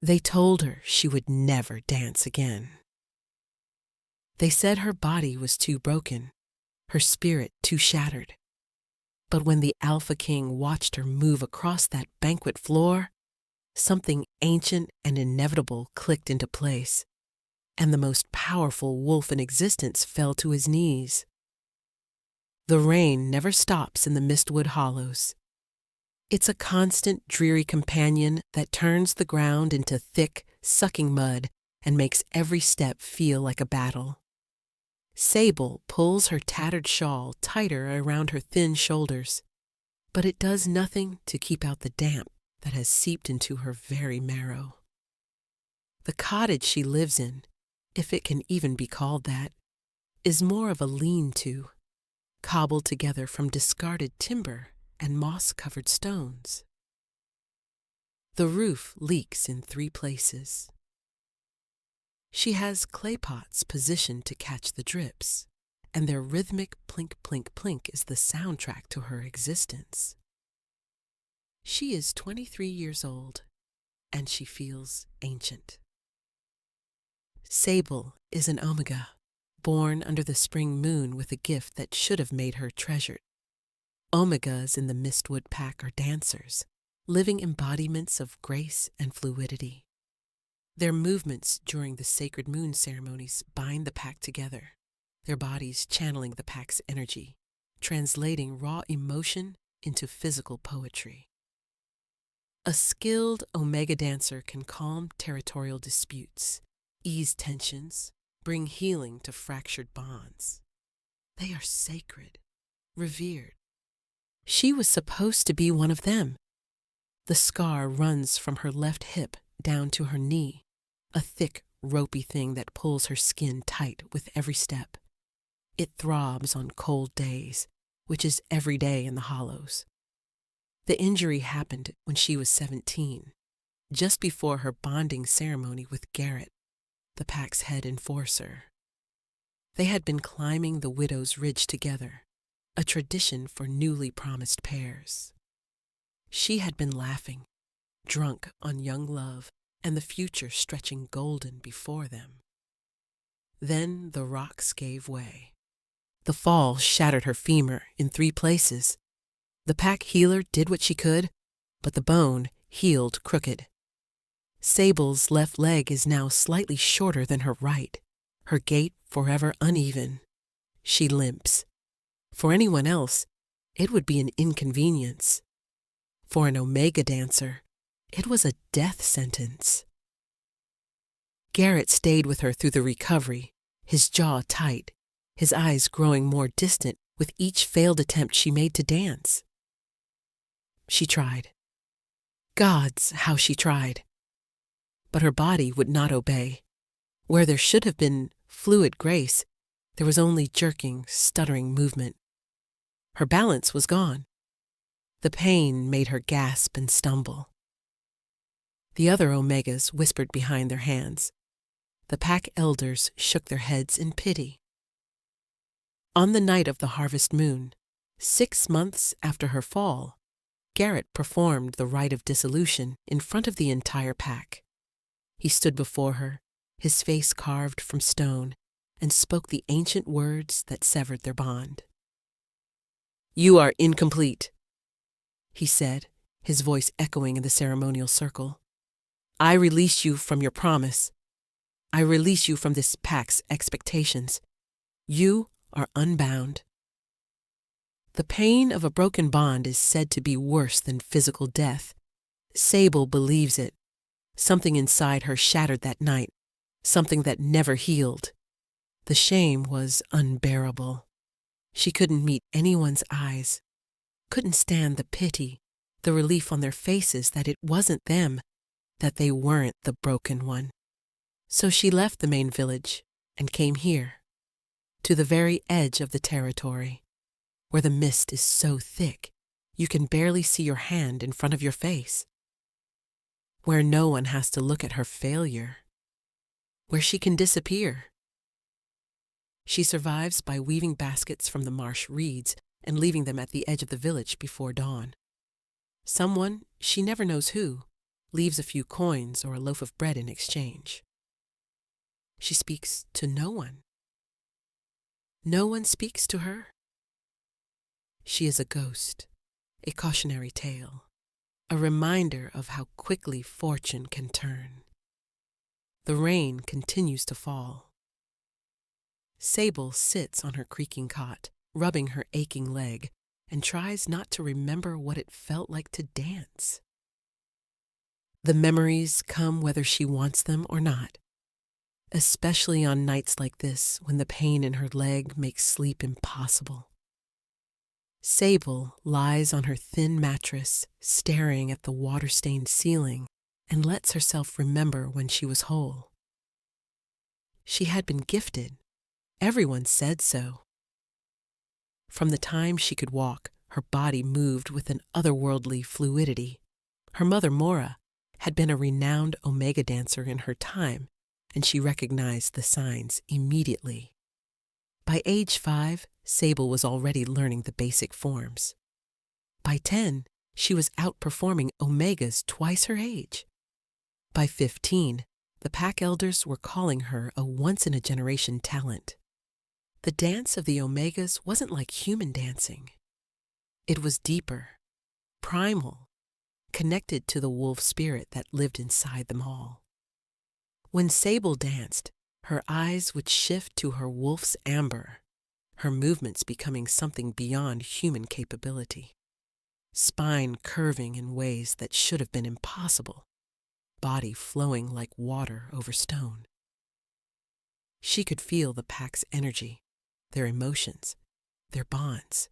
They told her she would never dance again. They said her body was too broken, her spirit too shattered. But when the Alpha King watched her move across that banquet floor, something ancient and inevitable clicked into place, and the most powerful wolf in existence fell to his knees. The rain never stops in the Mistwood Hollows. It's a constant, dreary companion that turns the ground into thick, sucking mud and makes every step feel like a battle. Sable pulls her tattered shawl tighter around her thin shoulders, but it does nothing to keep out the damp that has seeped into her very marrow. The cottage she lives in, if it can even be called that, is more of a lean-to, cobbled together from discarded timber and moss-covered stones. The roof leaks in 3 places. She has clay pots positioned to catch the drips, and their rhythmic plink, plink, plink is the soundtrack to her existence. She is 23 years old, and she feels ancient. Sable is an omega, born under the spring moon with a gift that should have made her treasured. Omegas in the Mistwood pack are dancers, living embodiments of grace and fluidity. Their movements during the sacred moon ceremonies bind the pack together, their bodies channeling the pack's energy, translating raw emotion into physical poetry. A skilled Omega dancer can calm territorial disputes, ease tensions, bring healing to fractured bonds. They are sacred, revered. She was supposed to be one of them. The scar runs from her left hip down to her knee, a thick, ropey thing that pulls her skin tight with every step. It throbs on cold days, which is every day in the Hollows. The injury happened when she was 17, just before her bonding ceremony with Garrett, the pack's head enforcer. They had been climbing the Widow's Ridge together, a tradition for newly promised pairs. She had been laughing, drunk on young love and the future stretching golden before them. Then the rocks gave way. The fall shattered her femur in 3 places. The pack healer did what she could, but the bone healed crooked. Sable's left leg is now slightly shorter than her right, her gait forever uneven. She limps. For anyone else, it would be an inconvenience. For an Omega dancer, it was a death sentence. Garrett stayed with her through the recovery, his jaw tight, his eyes growing more distant with each failed attempt she made to dance. She tried. Gods, how she tried. But her body would not obey. Where there should have been fluid grace, there was only jerking, stuttering movement. Her balance was gone. The pain made her gasp and stumble. The other Omegas whispered behind their hands. The pack elders shook their heads in pity. On the night of the harvest moon, 6 months after her fall, Garrett performed the rite of dissolution in front of the entire pack. He stood before her, his face carved from stone, and spoke the ancient words that severed their bond. "You are incomplete," he said, his voice echoing in the ceremonial circle. "I release you from your promise. I release you from this pack's expectations. You are unbound." The pain of a broken bond is said to be worse than physical death. Sable believes it. Something inside her shattered that night, something that never healed. The shame was unbearable. She couldn't meet anyone's eyes, couldn't stand the pity, the relief on their faces that it wasn't them, that they weren't the broken one. So she left the main village and came here, to the very edge of the territory, where the mist is so thick you can barely see your hand in front of your face, where no one has to look at her failure, where she can disappear. She survives by weaving baskets from the marsh reeds and leaving them at the edge of the village before dawn. Someone, she never knows who, leaves a few coins or a loaf of bread in exchange. She speaks to no one. No one speaks to her. She is a ghost, a cautionary tale, a reminder of how quickly fortune can turn. The rain continues to fall. Sable sits on her creaking cot, rubbing her aching leg, and tries not to remember what it felt like to dance. The memories come whether she wants them or not, especially on nights like this when the pain in her leg makes sleep impossible. Sable lies on her thin mattress, staring at the water-stained ceiling, and lets herself remember when she was whole. She had been gifted. Everyone said so. From the time she could walk, her body moved with an otherworldly fluidity. Her mother, Mora, had been a renowned Omega dancer in her time, and she recognized the signs immediately. By age 5, Sable was already learning the basic forms. By 10, she was outperforming Omegas twice her age. By 15, the pack elders were calling her a once-in-a-generation talent. The dance of the Omegas wasn't like human dancing. It was deeper, primal, connected to the wolf spirit that lived inside them all. When Sable danced, her eyes would shift to her wolf's amber, her movements becoming something beyond human capability. Spine curving in ways that should have been impossible, body flowing like water over stone. She could feel the pack's energy, their emotions, their bonds,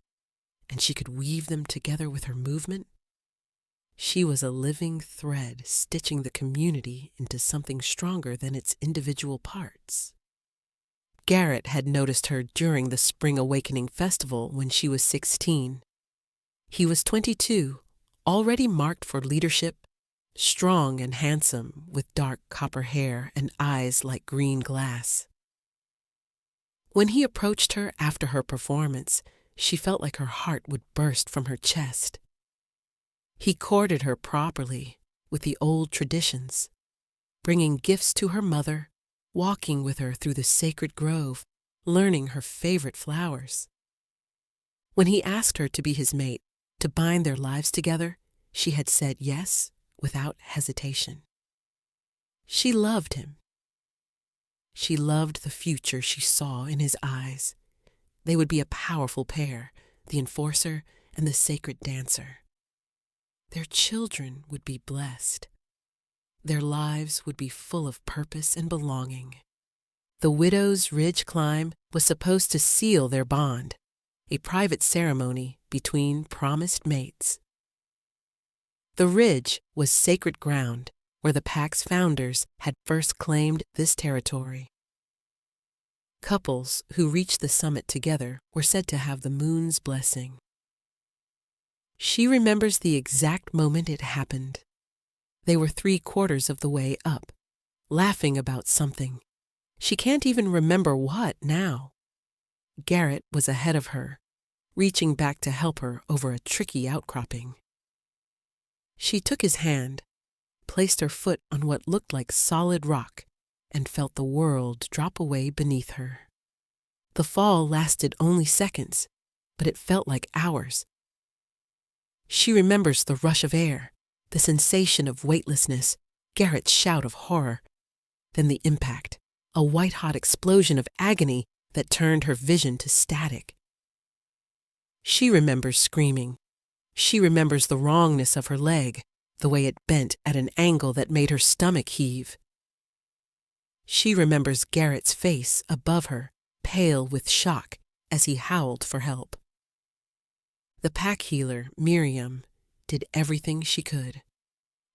and she could weave them together with her movement. She was a living thread stitching the community into something stronger than its individual parts. Garrett had noticed her during the Spring Awakening Festival when she was 16. He was 22, already marked for leadership, strong and handsome with dark copper hair and eyes like green glass. When he approached her after her performance, she felt like her heart would burst from her chest. He courted her properly with the old traditions, bringing gifts to her mother, walking with her through the sacred grove, learning her favorite flowers. When he asked her to be his mate, to bind their lives together, she had said yes without hesitation. She loved him. She loved the future she saw in his eyes. They would be a powerful pair, the enforcer and the sacred dancer. Their children would be blessed. Their lives would be full of purpose and belonging. The Widow's Ridge climb was supposed to seal their bond, a private ceremony between promised mates. The ridge was sacred ground where the pack's founders had first claimed this territory. Couples who reached the summit together were said to have the moon's blessing. She remembers the exact moment it happened. They were 3/4 of the way up, laughing about something. She can't even remember what now. Garrett was ahead of her, reaching back to help her over a tricky outcropping. She took his hand, placed her foot on what looked like solid rock, and felt the world drop away beneath her. The fall lasted only seconds, but it felt like hours. She remembers the rush of air, the sensation of weightlessness, Garrett's shout of horror, then the impact, a white-hot explosion of agony that turned her vision to static. She remembers screaming. She remembers the wrongness of her leg, the way it bent at an angle that made her stomach heave. She remembers Garrett's face above her, pale with shock, as he howled for help. The pack healer, Miriam, did everything she could.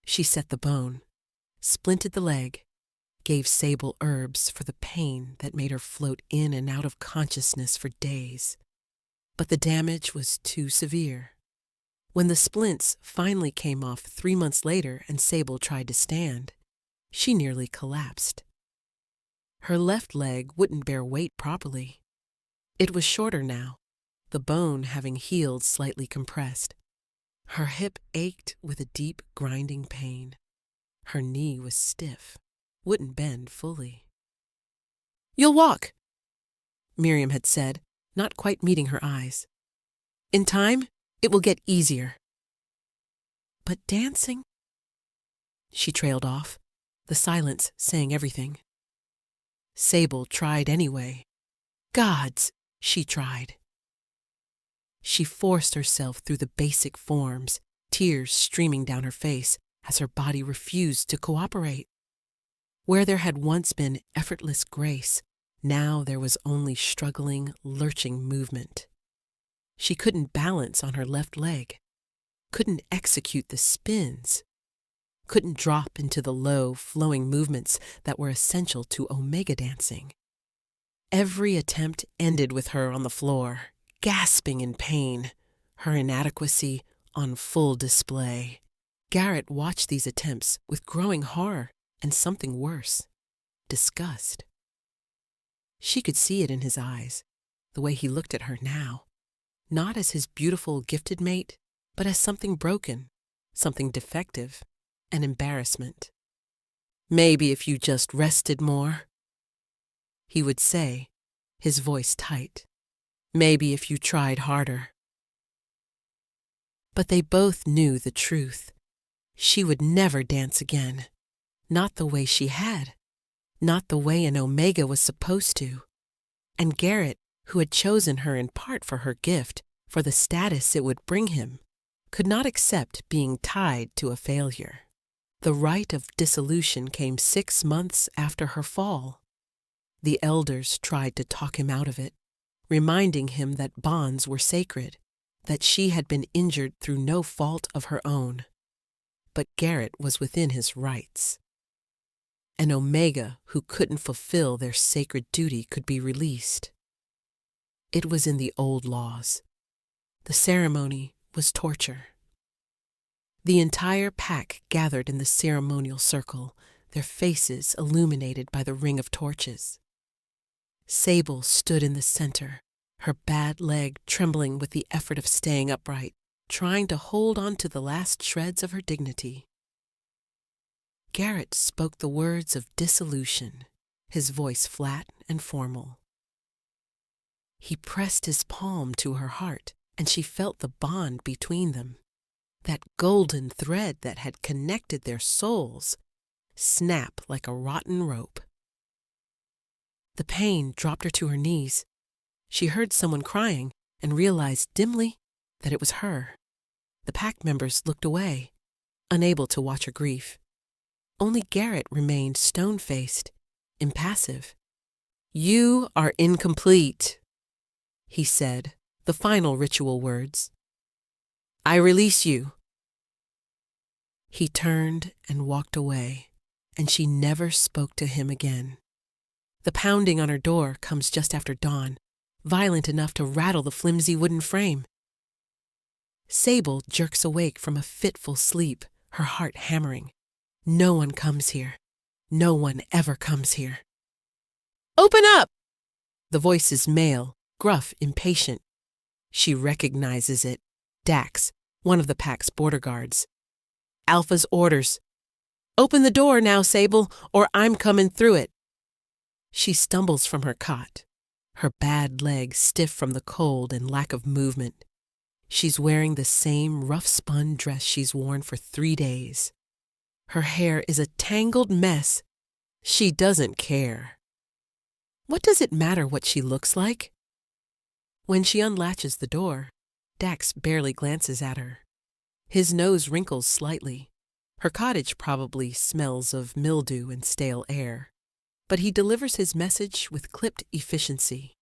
She set the bone, splinted the leg, gave Sable herbs for the pain that made her float in and out of consciousness for days. But the damage was too severe. When the splints finally came off 3 months later and Sable tried to stand, she nearly collapsed. Her left leg wouldn't bear weight properly. It was shorter now, the bone having healed slightly compressed. Her hip ached with a deep grinding pain. Her knee was stiff, wouldn't bend fully. "You'll walk," Miriam had said, not quite meeting her eyes. "In time, it will get easier." "But dancing?" She trailed off, the silence saying everything. Sable tried anyway. Gods, she tried. She forced herself through the basic forms, tears streaming down her face as her body refused to cooperate. Where there had once been effortless grace, now there was only struggling, lurching movement. She couldn't balance on her left leg, couldn't execute the spins, couldn't drop into the low, flowing movements that were essential to Omega dancing. Every attempt ended with her on the floor, gasping in pain, her inadequacy on full display. Garrett watched these attempts with growing horror and something worse, disgust. She could see it in his eyes, the way he looked at her now, not as his beautiful, gifted mate, but as something broken, something defective, an embarrassment. "Maybe if you just rested more," he would say, his voice tight. "Maybe if you tried harder." But they both knew the truth. She would never dance again. Not the way she had. Not the way an Omega was supposed to. And Garrett, who had chosen her in part for her gift, for the status it would bring him, could not accept being tied to a failure. The rite of dissolution came 6 months after her fall. The elders tried to talk him out of it, reminding him that bonds were sacred, that she had been injured through no fault of her own. But Garrett was within his rights. An Omega who couldn't fulfill their sacred duty could be released. It was in the old laws. The ceremony was torture. The entire pack gathered in the ceremonial circle, their faces illuminated by the ring of torches. Sable stood in the center, her bad leg trembling with the effort of staying upright, trying to hold on to the last shreds of her dignity. Garrett spoke the words of dissolution, his voice flat and formal. He pressed his palm to her heart, and she felt the bond between them, that golden thread that had connected their souls, snap like a rotten rope. The pain dropped her to her knees. She heard someone crying and realized dimly that it was her. The pack members looked away, unable to watch her grief. Only Garrett remained stone-faced, impassive. "You are incomplete," he said, the final ritual words. "I release you." He turned and walked away, and she never spoke to him again. The pounding on her door comes just after dawn, violent enough to rattle the flimsy wooden frame. Sable jerks awake from a fitful sleep, her heart hammering. No one comes here. No one ever comes here. "Open up!" The voice is male, gruff, impatient. She recognizes it. Dax, one of the pack's border guards. "Alpha's orders. Open the door now, Sable, or I'm coming through it." She stumbles from her cot, her bad leg stiff from the cold and lack of movement. She's wearing the same rough-spun dress she's worn for 3 days. Her hair is a tangled mess. She doesn't care. What does it matter what she looks like? When she unlatches the door, Dax barely glances at her. His nose wrinkles slightly. Her cottage probably smells of mildew and stale air. But he delivers his message with clipped efficiency.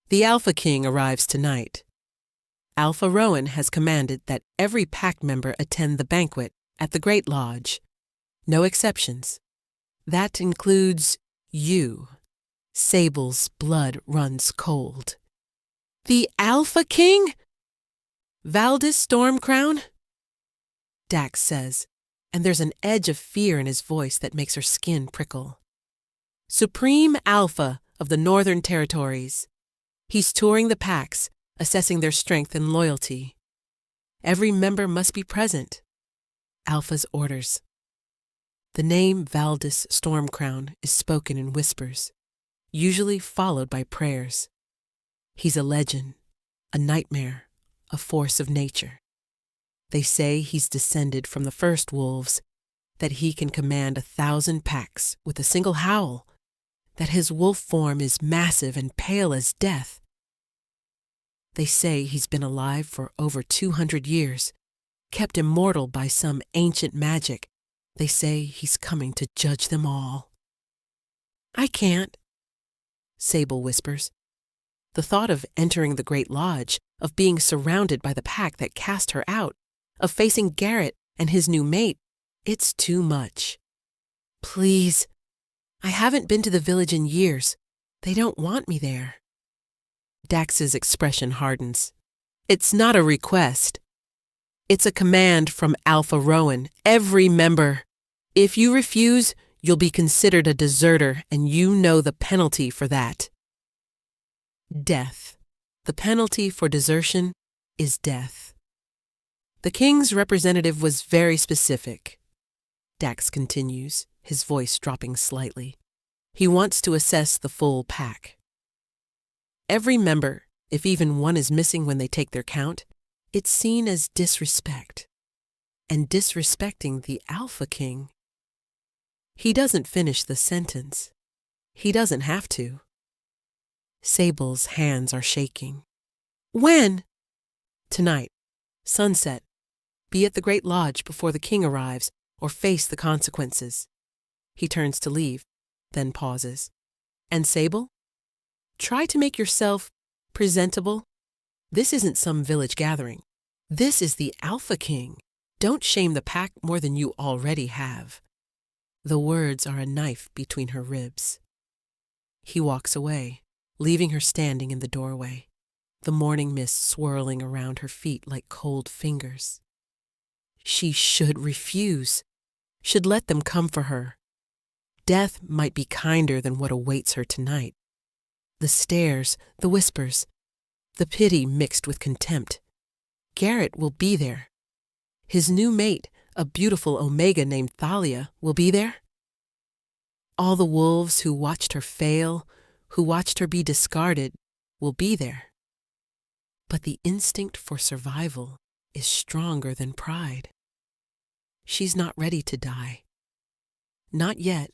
"The Alpha King arrives tonight. Alpha Rowan has commanded that every pack member attend the banquet at the Great Lodge. No exceptions. That includes you." Sable's blood runs cold. "The Alpha King? Valdis Stormcrown?" Dax says, and there's an edge of fear in his voice that makes her skin prickle. "Supreme Alpha of the Northern Territories. He's touring the packs, assessing their strength and loyalty. Every member must be present. Alpha's orders. The name Valdis Stormcrown is spoken in whispers, usually followed by prayers. He's a legend, a nightmare, a force of nature. They say he's descended from the first wolves, that he can command 1,000 packs with a single howl, that his wolf form is massive and pale as death. They say he's been alive for over 200 years, kept immortal by some ancient magic. They say he's coming to judge them all. I can't, Sable whispers. The thought of entering the Great Lodge, of being surrounded by the pack that cast her out, of facing Garrett and his new mate, it's too much. Please, I haven't been to the village in years. They don't want me there. Dax's expression hardens. It's not a request. It's a command from Alpha Rowan, every member. If you refuse, you'll be considered a deserter, and you know the penalty for that. Death. The penalty for desertion is death. The king's representative was very specific. Dax continues, his voice dropping slightly. He wants to assess the full pack. Every member, if even one is missing when they take their count, it's seen as disrespect. And disrespecting the Alpha King. He doesn't finish the sentence. He doesn't have to. Sable's hands are shaking. When? Tonight. Sunset. Be at the Great Lodge before the king arrives, or face the consequences. He turns to leave, then pauses. And Sable? Try to make yourself presentable. This isn't some village gathering. This is the Alpha King. Don't shame the pack more than you already have. The words are a knife between her ribs. He walks away, leaving her standing in the doorway, the morning mist swirling around her feet like cold fingers. She should refuse, should let them come for her. Death might be kinder than what awaits her tonight. The stares, the whispers, the pity mixed with contempt. Garrett will be there. His new mate, a beautiful Omega named Thalia, will be there. All the wolves who watched her fail, who watched her be discarded, will be there. But the instinct for survival is stronger than pride. She's not ready to die. Not yet.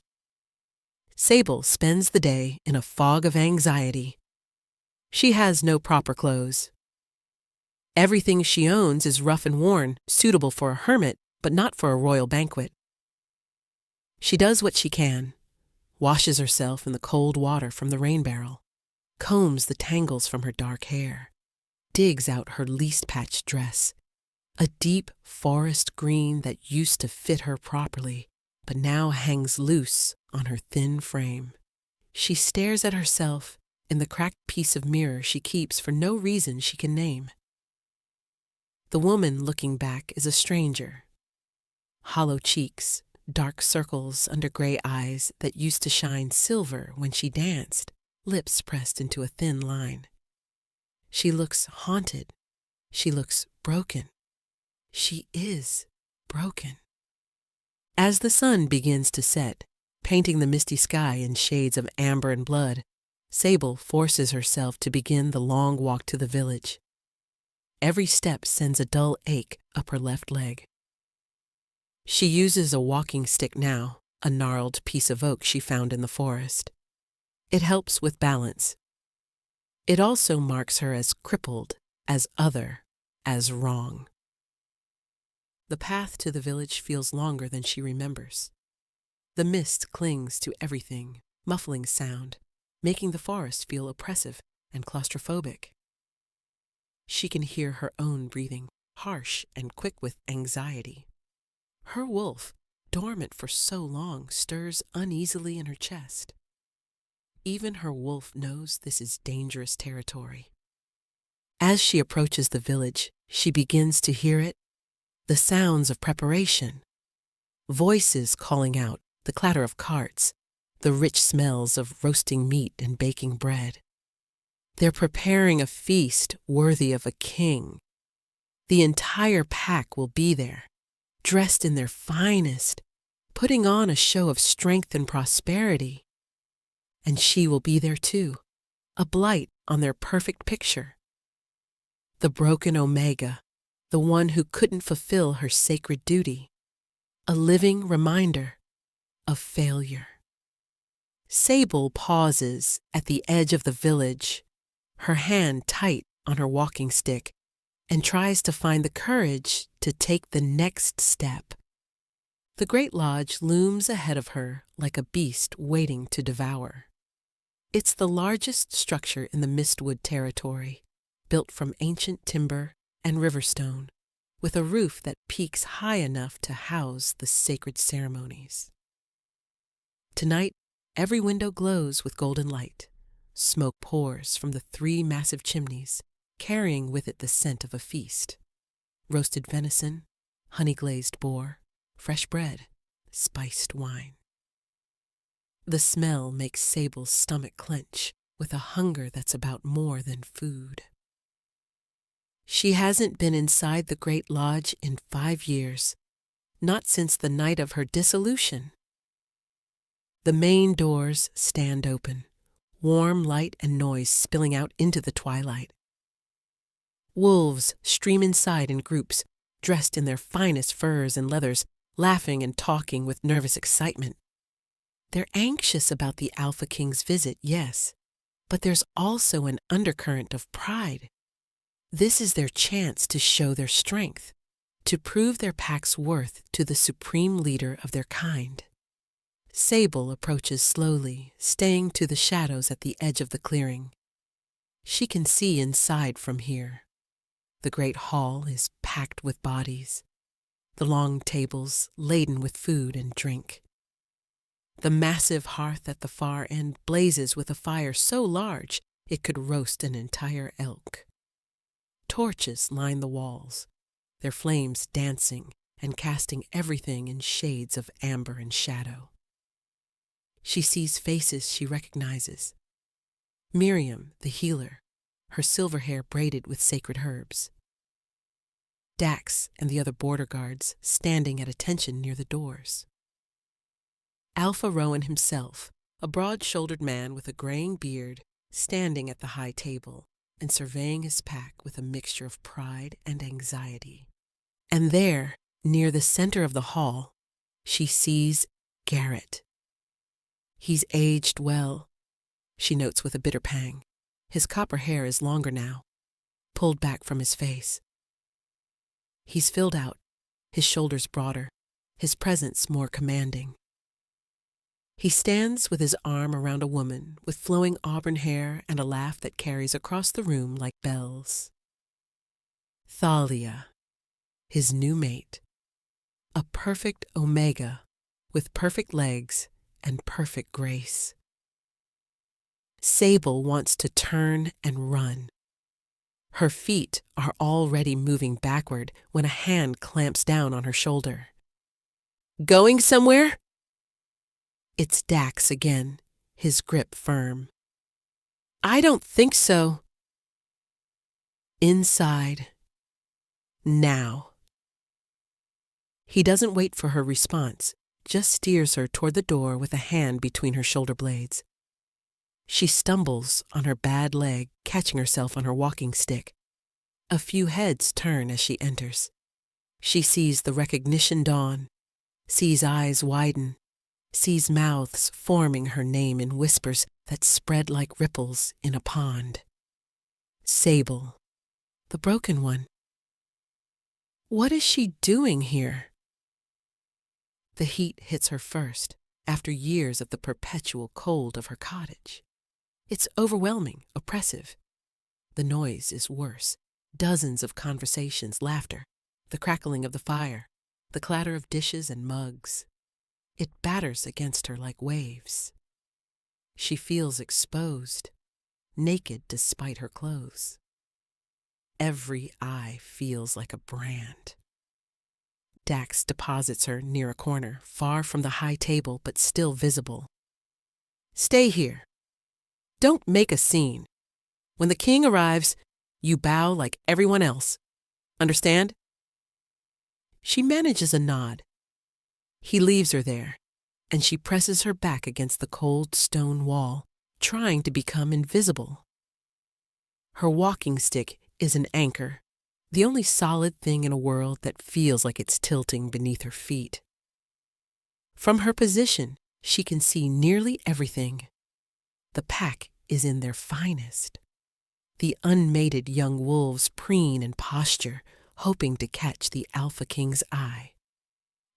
Sable spends the day in a fog of anxiety. She has no proper clothes. Everything she owns is rough and worn, suitable for a hermit, but not for a royal banquet. She does what she can, washes herself in the cold water from the rain barrel, combs the tangles from her dark hair, digs out her least patched dress, a deep forest green that used to fit her properly, but now hangs loose on her thin frame. She stares at herself in the cracked piece of mirror she keeps for no reason she can name. The woman looking back is a stranger. Hollow cheeks, dark circles under gray eyes that used to shine silver when she danced, lips pressed into a thin line. She looks haunted. She looks broken. She is broken. As the sun begins to set, painting the misty sky in shades of amber and blood, Sable forces herself to begin the long walk to the village. Every step sends a dull ache up her left leg. She uses a walking stick now, a gnarled piece of oak she found in the forest. It helps with balance. It also marks her as crippled, as other, as wrong. The path to the village feels longer than she remembers. The mist clings to everything, muffling sound, making the forest feel oppressive and claustrophobic. She can hear her own breathing, harsh and quick with anxiety. Her wolf, dormant for so long, stirs uneasily in her chest. Even her wolf knows this is dangerous territory. As she approaches the village, she begins to hear it, the sounds of preparation, voices calling out, the clatter of carts, the rich smells of roasting meat and baking bread. They're preparing a feast worthy of a king. The entire pack will be there, dressed in their finest, putting on a show of strength and prosperity. And she will be there too, a blight on their perfect picture. The broken Omega, the one who couldn't fulfill her sacred duty, a living reminder of failure. Sable pauses at the edge of the village, her hand tight on her walking stick, and tries to find the courage to take the next step. The Great Lodge looms ahead of her like a beast waiting to devour. It's the largest structure in the Mistwood territory, built from ancient timber and riverstone, with a roof that peaks high enough to house the sacred ceremonies. Tonight, every window glows with golden light. Smoke pours from the 3 massive chimneys, carrying with it the scent of a feast. Roasted venison, honey-glazed boar, fresh bread, spiced wine. The smell makes Sable's stomach clench with a hunger that's about more than food. She hasn't been inside the Great Lodge in 5 years, not since the night of her dissolution. The main doors stand open, warm light and noise spilling out into the twilight. Wolves stream inside in groups, dressed in their finest furs and leathers, laughing and talking with nervous excitement. They're anxious about the Alpha King's visit, yes, but there's also an undercurrent of pride. This is their chance to show their strength, to prove their pack's worth to the supreme leader of their kind. Sable approaches slowly, staying to the shadows at the edge of the clearing. She can see inside from here. The great hall is packed with bodies, the long tables laden with food and drink. The massive hearth at the far end blazes with a fire so large it could roast an entire elk. Torches line the walls, their flames dancing and casting everything in shades of amber and shadow. She sees faces she recognizes. Miriam, the healer, her silver hair braided with sacred herbs. Dax and the other border guards standing at attention near the doors. Alpha Rowan himself, a broad-shouldered man with a graying beard, standing at the high table and surveying his pack with a mixture of pride and anxiety. And there, near the center of the hall, she sees Garrett. He's aged well, she notes with a bitter pang. His copper hair is longer now, pulled back from his face. He's filled out, his shoulders broader, his presence more commanding. He stands with his arm around a woman with flowing auburn hair and a laugh that carries across the room like bells. Thalia, his new mate, a perfect Omega with perfect legs and perfect grace. Sable wants to turn and run. Her feet are already moving backward when a hand clamps down on her shoulder. Going somewhere? It's Dax again, his grip firm. I don't think so. Inside. Now. He doesn't wait for her response, just steers her toward the door with a hand between her shoulder blades. She stumbles on her bad leg, catching herself on her walking stick. A few heads turn as she enters. She sees the recognition dawn, sees eyes widen, sees mouths forming her name in whispers that spread like ripples in a pond. Sable, the broken one. What is she doing here? The heat hits her first, after years of the perpetual cold of her cottage. It's overwhelming, oppressive. The noise is worse. Dozens of conversations, laughter, the crackling of the fire, the clatter of dishes and mugs. It batters against her like waves. She feels exposed, naked despite her clothes. Every eye feels like a brand. Dax deposits her near a corner, far from the high table but still visible. Stay here. Don't make a scene. When the king arrives, you bow like everyone else. Understand? She manages a nod. He leaves her there, and she presses her back against the cold stone wall, trying to become invisible. Her walking stick is an anchor, the only solid thing in a world that feels like it's tilting beneath her feet. From her position, she can see nearly everything. The pack is in their finest. The unmated young wolves preen and posture, hoping to catch the alpha king's eye.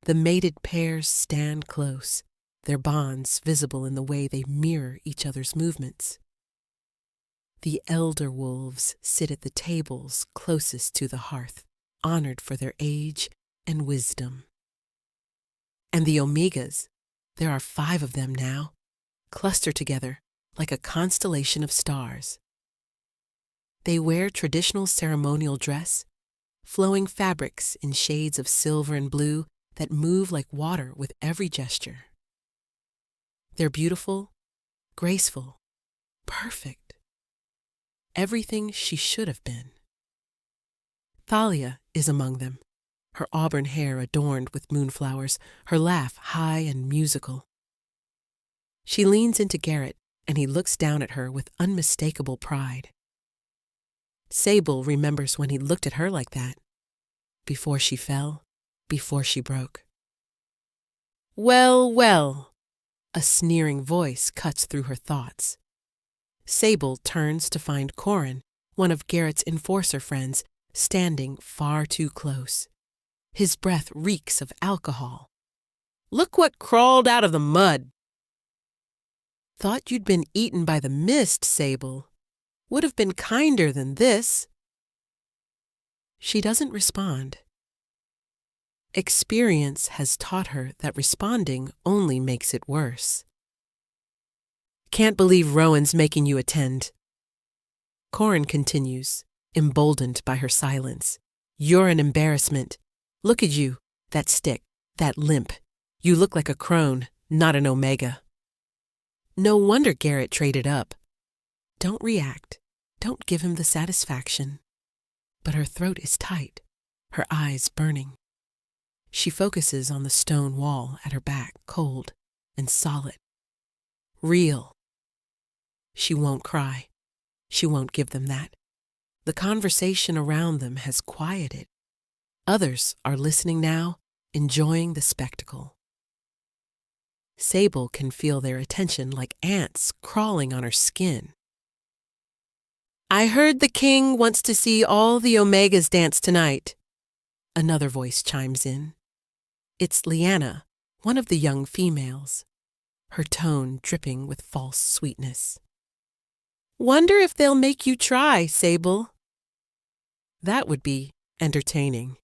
The mated pairs stand close, their bonds visible in the way they mirror each other's movements. The elder wolves sit at the tables closest to the hearth, honored for their age and wisdom. And the omegas, there are 5 of them now, cluster together like a constellation of stars. They wear traditional ceremonial dress, flowing fabrics in shades of silver and blue that move like water with every gesture. They're beautiful, graceful, perfect. Everything she should have been. Thalia is among them, her auburn hair adorned with moonflowers, her laugh high and musical. She leans into Garrett, and he looks down at her with unmistakable pride. Sable remembers when he looked at her like that, before she fell, before she broke. Well, well, a sneering voice cuts through her thoughts. Sable turns to find Corin, one of Garrett's enforcer friends, standing far too close. His breath reeks of alcohol. Look what crawled out of the mud. Thought you'd been eaten by the mist, Sable. Would have been kinder than this. She doesn't respond. Experience has taught her that responding only makes it worse. Can't believe Rowan's making you attend. Corin continues, emboldened by her silence. You're an embarrassment. Look at you, that stick, that limp. You look like a crone, not an omega. No wonder Garrett traded up. Don't react. Don't give him the satisfaction. But her throat is tight, her eyes burning. She focuses on the stone wall at her back, cold and solid. Real. She won't cry. She won't give them that. The conversation around them has quieted. Others are listening now, enjoying the spectacle. Sable can feel their attention like ants crawling on her skin. I heard the king wants to see all the omegas dance tonight. Another voice chimes in. It's Leanna, one of the young females, her tone dripping with false sweetness. Wonder if they'll make you try, Sable. That would be entertaining.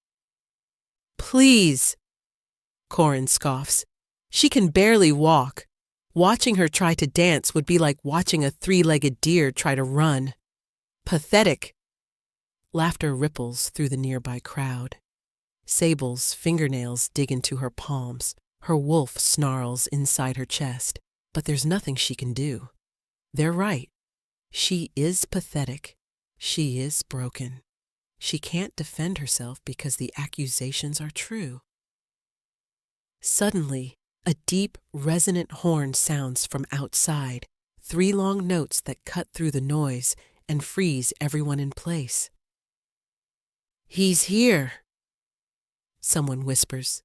Please, Corin scoffs. She can barely walk. Watching her try to dance would be like watching a 3-legged deer try to run. Pathetic. Laughter ripples through the nearby crowd. Sable's fingernails dig into her palms. Her wolf snarls inside her chest. But there's nothing she can do. They're right. She is pathetic. She is broken. She can't defend herself because the accusations are true. Suddenly, a deep, resonant horn sounds from outside, 3 long notes that cut through the noise and freeze everyone in place. He's here, someone whispers,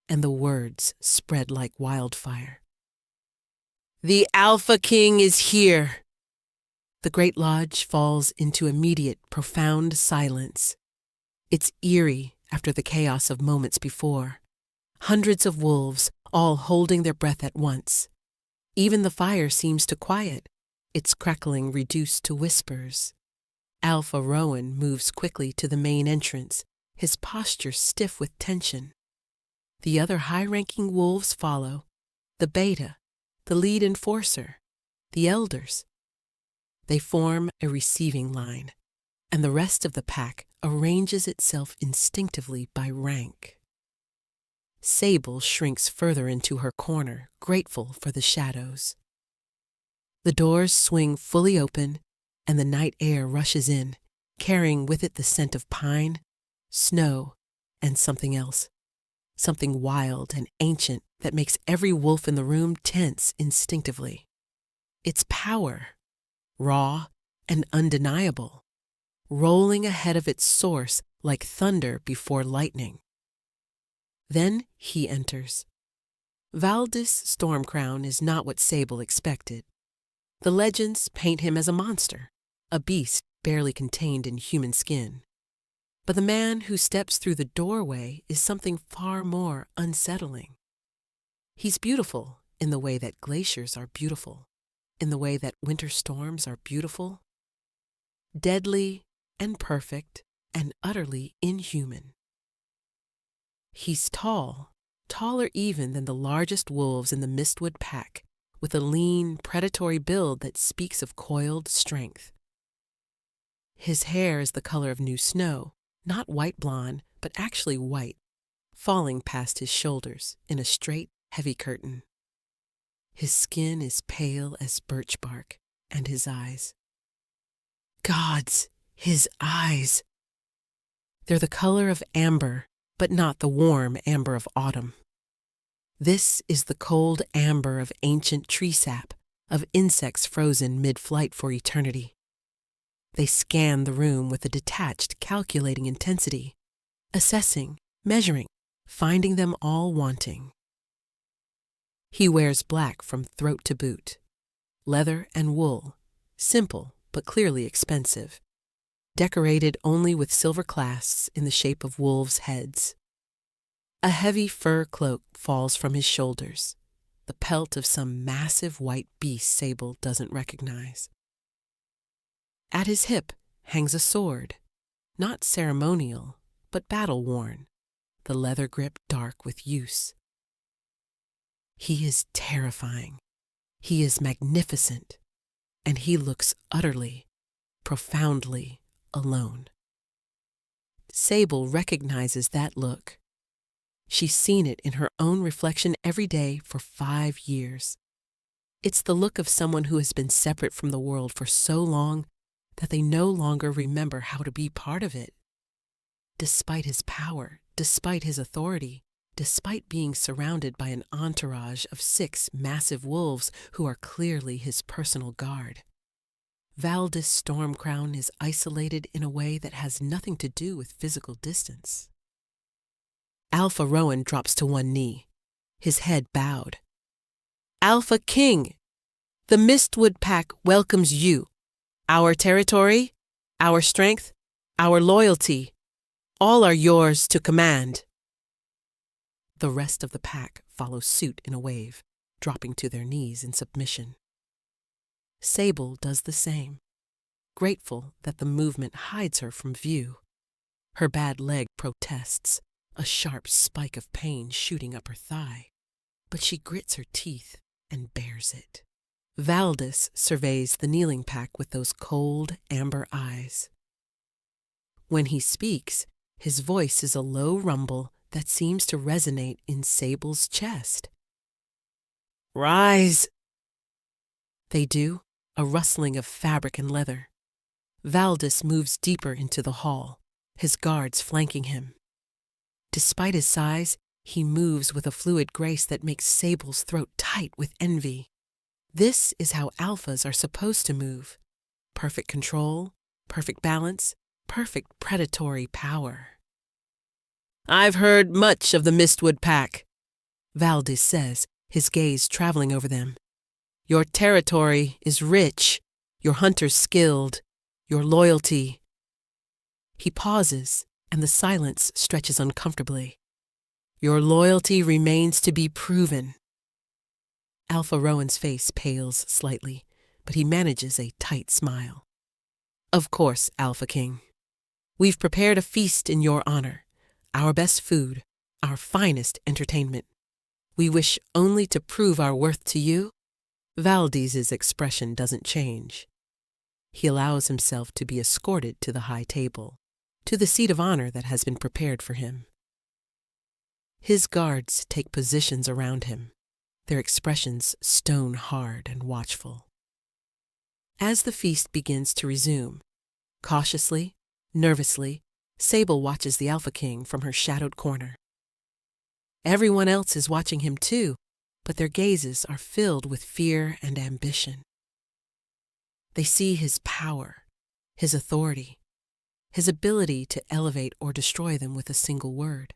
and the words spread like wildfire. The Alpha King is here. The Great Lodge falls into immediate, profound silence. It's eerie after the chaos of moments before. Hundreds of wolves, all holding their breath at once. Even the fire seems to quiet, its crackling reduced to whispers. Alpha Rowan moves quickly to the main entrance, his posture stiff with tension. The other high-ranking wolves follow, the beta, the lead enforcer, the elders. They form a receiving line, and the rest of the pack arranges itself instinctively by rank. Sable shrinks further into her corner, grateful for the shadows. The doors swing fully open, and the night air rushes in, carrying with it the scent of pine, snow, and something else. something wild and ancient that makes every wolf in the room tense instinctively. It's power, raw and undeniable, rolling ahead of its source like thunder before lightning. Then he enters. Valdis Stormcrown is not what Sable expected. The legends paint him as a monster, a beast barely contained in human skin. But the man who steps through the doorway is something far more unsettling. He's beautiful in the way that glaciers are beautiful, in the way that winter storms are beautiful. Deadly and perfect and utterly inhuman. He's tall, taller even than the largest wolves in the Mistwood pack, with a lean, predatory build that speaks of coiled strength. His hair is the color of new snow, not white blonde, but actually white, falling past his shoulders in a straight, heavy curtain. His skin is pale as birch bark, and his eyes. Gods, his eyes! They're the color of amber, but not the warm amber of autumn. This is the cold amber of ancient tree sap, of insects frozen mid-flight for eternity. They scan the room with a detached, calculating intensity, assessing, measuring, finding them all wanting. He wears black from throat to boot, leather and wool, simple but clearly expensive, decorated only with silver clasps in the shape of wolves' heads. A heavy fur cloak falls from his shoulders, the pelt of some massive white beast Sable doesn't recognize. At his hip hangs a sword, not ceremonial, but battle-worn, the leather grip dark with use. He is terrifying. He is magnificent, and he looks utterly, profoundly alone. Sable recognizes that look. She's seen it in her own reflection every day for 5 years. It's the look of someone who has been separate from the world for so long that they no longer remember how to be part of it. Despite his power, despite his authority, despite being surrounded by an entourage of 6 massive wolves who are clearly his personal guard, Valdis Stormcrown is isolated in a way that has nothing to do with physical distance. Alpha Rowan drops to one knee, his head bowed. Alpha King, the Mistwood Pack welcomes you. Our territory, our strength, our loyalty, all are yours to command. The rest of the pack follow suit in a wave, dropping to their knees in submission. Sable does the same, grateful that the movement hides her from view. Her bad leg protests, a sharp spike of pain shooting up her thigh, but she grits her teeth and bears it. Valdis surveys the kneeling pack with those cold, amber eyes. When he speaks, his voice is a low rumble that seems to resonate in Sable's chest. Rise! They do, a rustling of fabric and leather. Valdis moves deeper into the hall, his guards flanking him. Despite his size, he moves with a fluid grace that makes Sable's throat tight with envy. This is how alphas are supposed to move. Perfect control, perfect balance, perfect predatory power. I've heard much of the Mistwood Pack, Valdis says, his gaze traveling over them. Your territory is rich, your hunters skilled, your loyalty. He pauses, and the silence stretches uncomfortably. Your loyalty remains to be proven. Alpha Rowan's face pales slightly, but he manages a tight smile. Of course, Alpha King. We've prepared a feast in your honor, our best food, our finest entertainment. We wish only to prove our worth to you. Valdis's expression doesn't change. He allows himself to be escorted to the high table, to the seat of honor that has been prepared for him. His guards take positions around him, their expressions stone hard and watchful. As the feast begins to resume, cautiously, nervously, Sable watches the Alpha King from her shadowed corner. Everyone else is watching him too, but their gazes are filled with fear and ambition. They see his power, his authority, his ability to elevate or destroy them with a single word.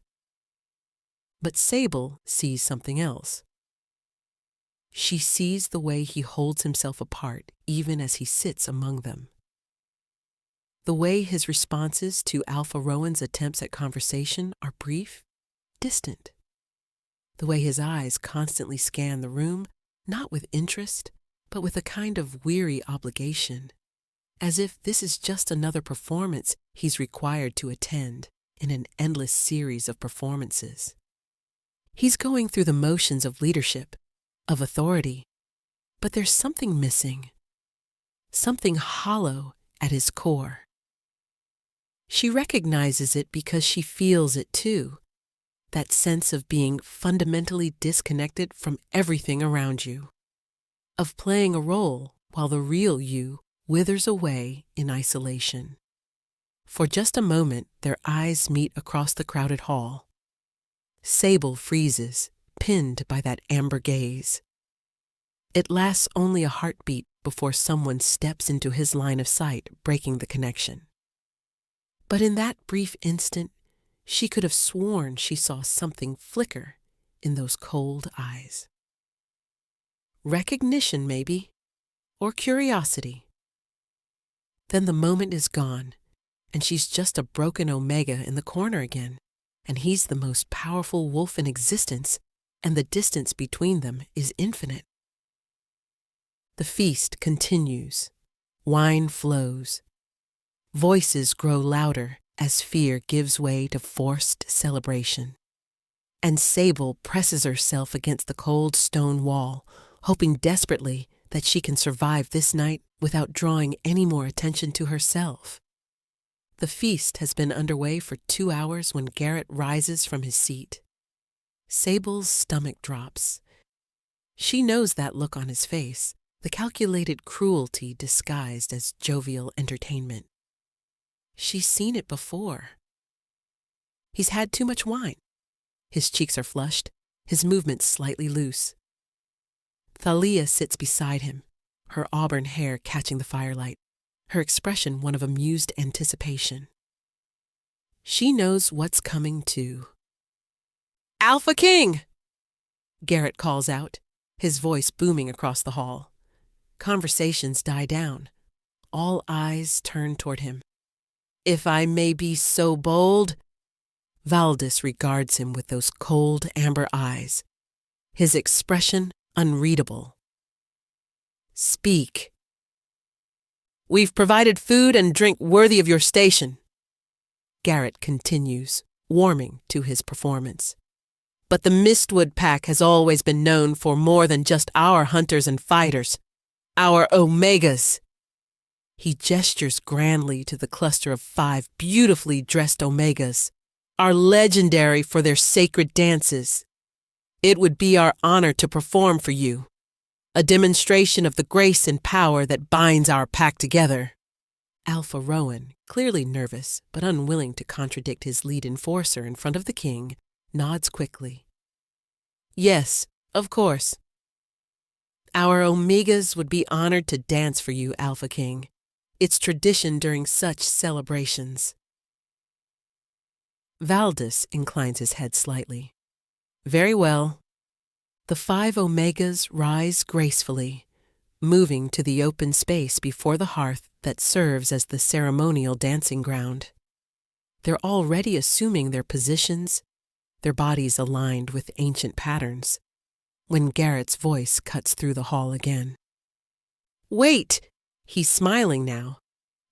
But Sable sees something else. She sees the way he holds himself apart even as he sits among them. The way his responses to Alpha Rowan's attempts at conversation are brief, distant. The way his eyes constantly scan the room, not with interest, but with a kind of weary obligation, as if this is just another performance he's required to attend in an endless series of performances. He's going through the motions of leadership, of authority, but there's something missing, something hollow at his core. She recognizes it because she feels it too, that sense of being fundamentally disconnected from everything around you, of playing a role while the real you withers away in isolation. For just a moment, their eyes meet across the crowded hall. Sable freezes, pinned by that amber gaze. It lasts only a heartbeat before someone steps into his line of sight, breaking the connection. But in that brief instant, she could have sworn she saw something flicker in those cold eyes. Recognition, maybe, or curiosity. Then the moment is gone, and she's just a broken Omega in the corner again, and he's the most powerful wolf in existence, and the distance between them is infinite. The feast continues. Wine flows. Voices grow louder as fear gives way to forced celebration. And Sable presses herself against the cold stone wall, hoping desperately that she can survive this night without drawing any more attention to herself. The feast has been underway for 2 hours when Garrett rises from his seat. Sable's stomach drops. She knows that look on his face, the calculated cruelty disguised as jovial entertainment. She's seen it before. He's had too much wine. His cheeks are flushed, his movements slightly loose. Thalia sits beside him, her auburn hair catching the firelight, her expression one of amused anticipation. She knows what's coming too. "Alpha King!" Garrett calls out, his voice booming across the hall. Conversations die down. All eyes turn toward him. "If I may be so bold," Valdis regards him with those cold amber eyes, his expression unreadable. "Speak." "We've provided food and drink worthy of your station," Garrett continues, warming to his performance. "But the Mistwood Pack has always been known for more than just our hunters and fighters, our Omegas." He gestures grandly to the cluster of 5 beautifully dressed Omegas, are legendary for their sacred dances. It would be our honor to perform for you, a demonstration of the grace and power that binds our pack together. Alpha Rowan, clearly nervous but unwilling to contradict his lead enforcer in front of the king, nods quickly. "Yes, of course. Our Omegas would be honored to dance for you, Alpha King. It's tradition during such celebrations." Valdis inclines his head slightly. "Very well." The 5 Omegas rise gracefully, moving to the open space before the hearth that serves as the ceremonial dancing ground. They're already assuming their positions, their bodies aligned with ancient patterns, when Garrett's voice cuts through the hall again. "Wait!" He's smiling now,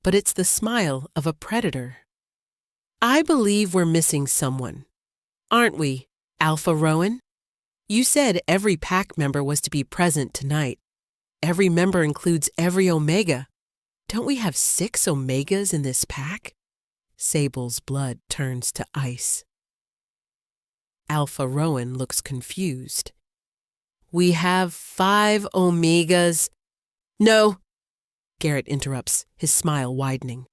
but it's the smile of a predator. "I believe we're missing someone. Aren't we, Alpha Rowan? You said every pack member was to be present tonight. Every member includes every Omega. Don't we have 6 Omegas in this pack?" Sable's blood turns to ice. Alpha Rowan looks confused. "We have 5 Omegas." "No," Garrett interrupts, his smile widening.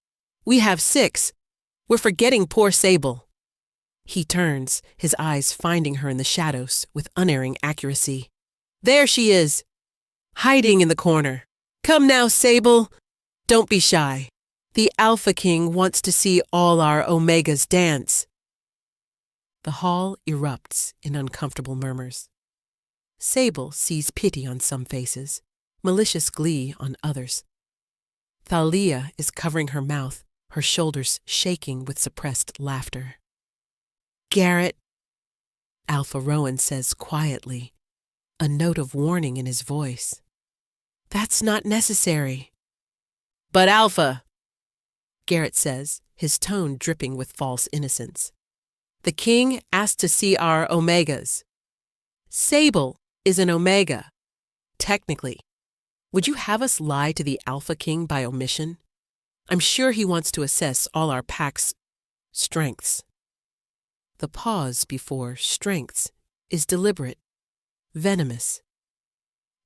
"We have 6. We're forgetting poor Sable." He turns, his eyes finding her in the shadows with unerring accuracy. There she is, hiding in the corner. Come now, Sable. Don't be shy. The Alpha King wants to see all our Omegas dance. The hall erupts in uncomfortable murmurs. Sable sees pity on some faces, malicious glee on others. Thalia is covering her mouth, her shoulders shaking with suppressed laughter. Garrett, Alpha Rowan says quietly, a note of warning in his voice. That's not necessary. But Alpha, Garrett says, his tone dripping with false innocence. The king asked to see our Omegas. Sable is an Omega. Technically. Would you have us lie to the Alpha King by omission? I'm sure he wants to assess all our pack's strengths. The pause before strengths is deliberate, venomous.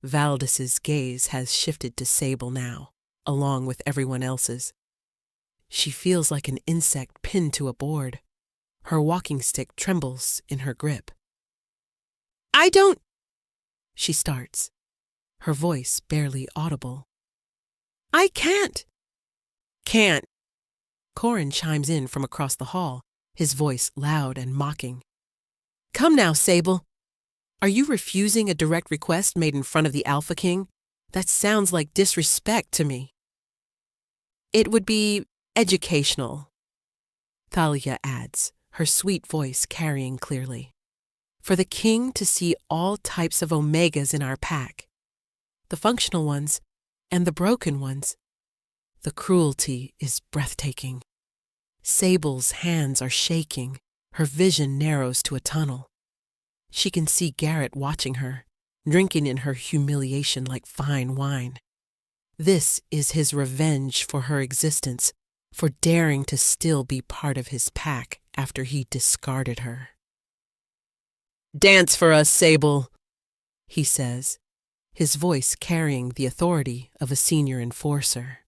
Valdis's gaze has shifted to Sable now, along with everyone else's. She feels like an insect pinned to a board. Her walking stick trembles in her grip. I don't... She starts, her voice barely audible. I can't. Can't. Corin chimes in from across the hall, his voice loud and mocking. Come now, Sable. Are you refusing a direct request made in front of the Alpha King? That sounds like disrespect to me. It would be educational, Thalia adds, her sweet voice carrying clearly. For the king to see all types of Omegas in our pack. The functional ones and the broken ones. The cruelty is breathtaking. Sable's hands are shaking, her vision narrows to a tunnel. She can see Garrett watching her, drinking in her humiliation like fine wine. This is his revenge for her existence, for daring to still be part of his pack after he discarded her. Dance for us, Sable, he says, his voice carrying the authority of a senior enforcer.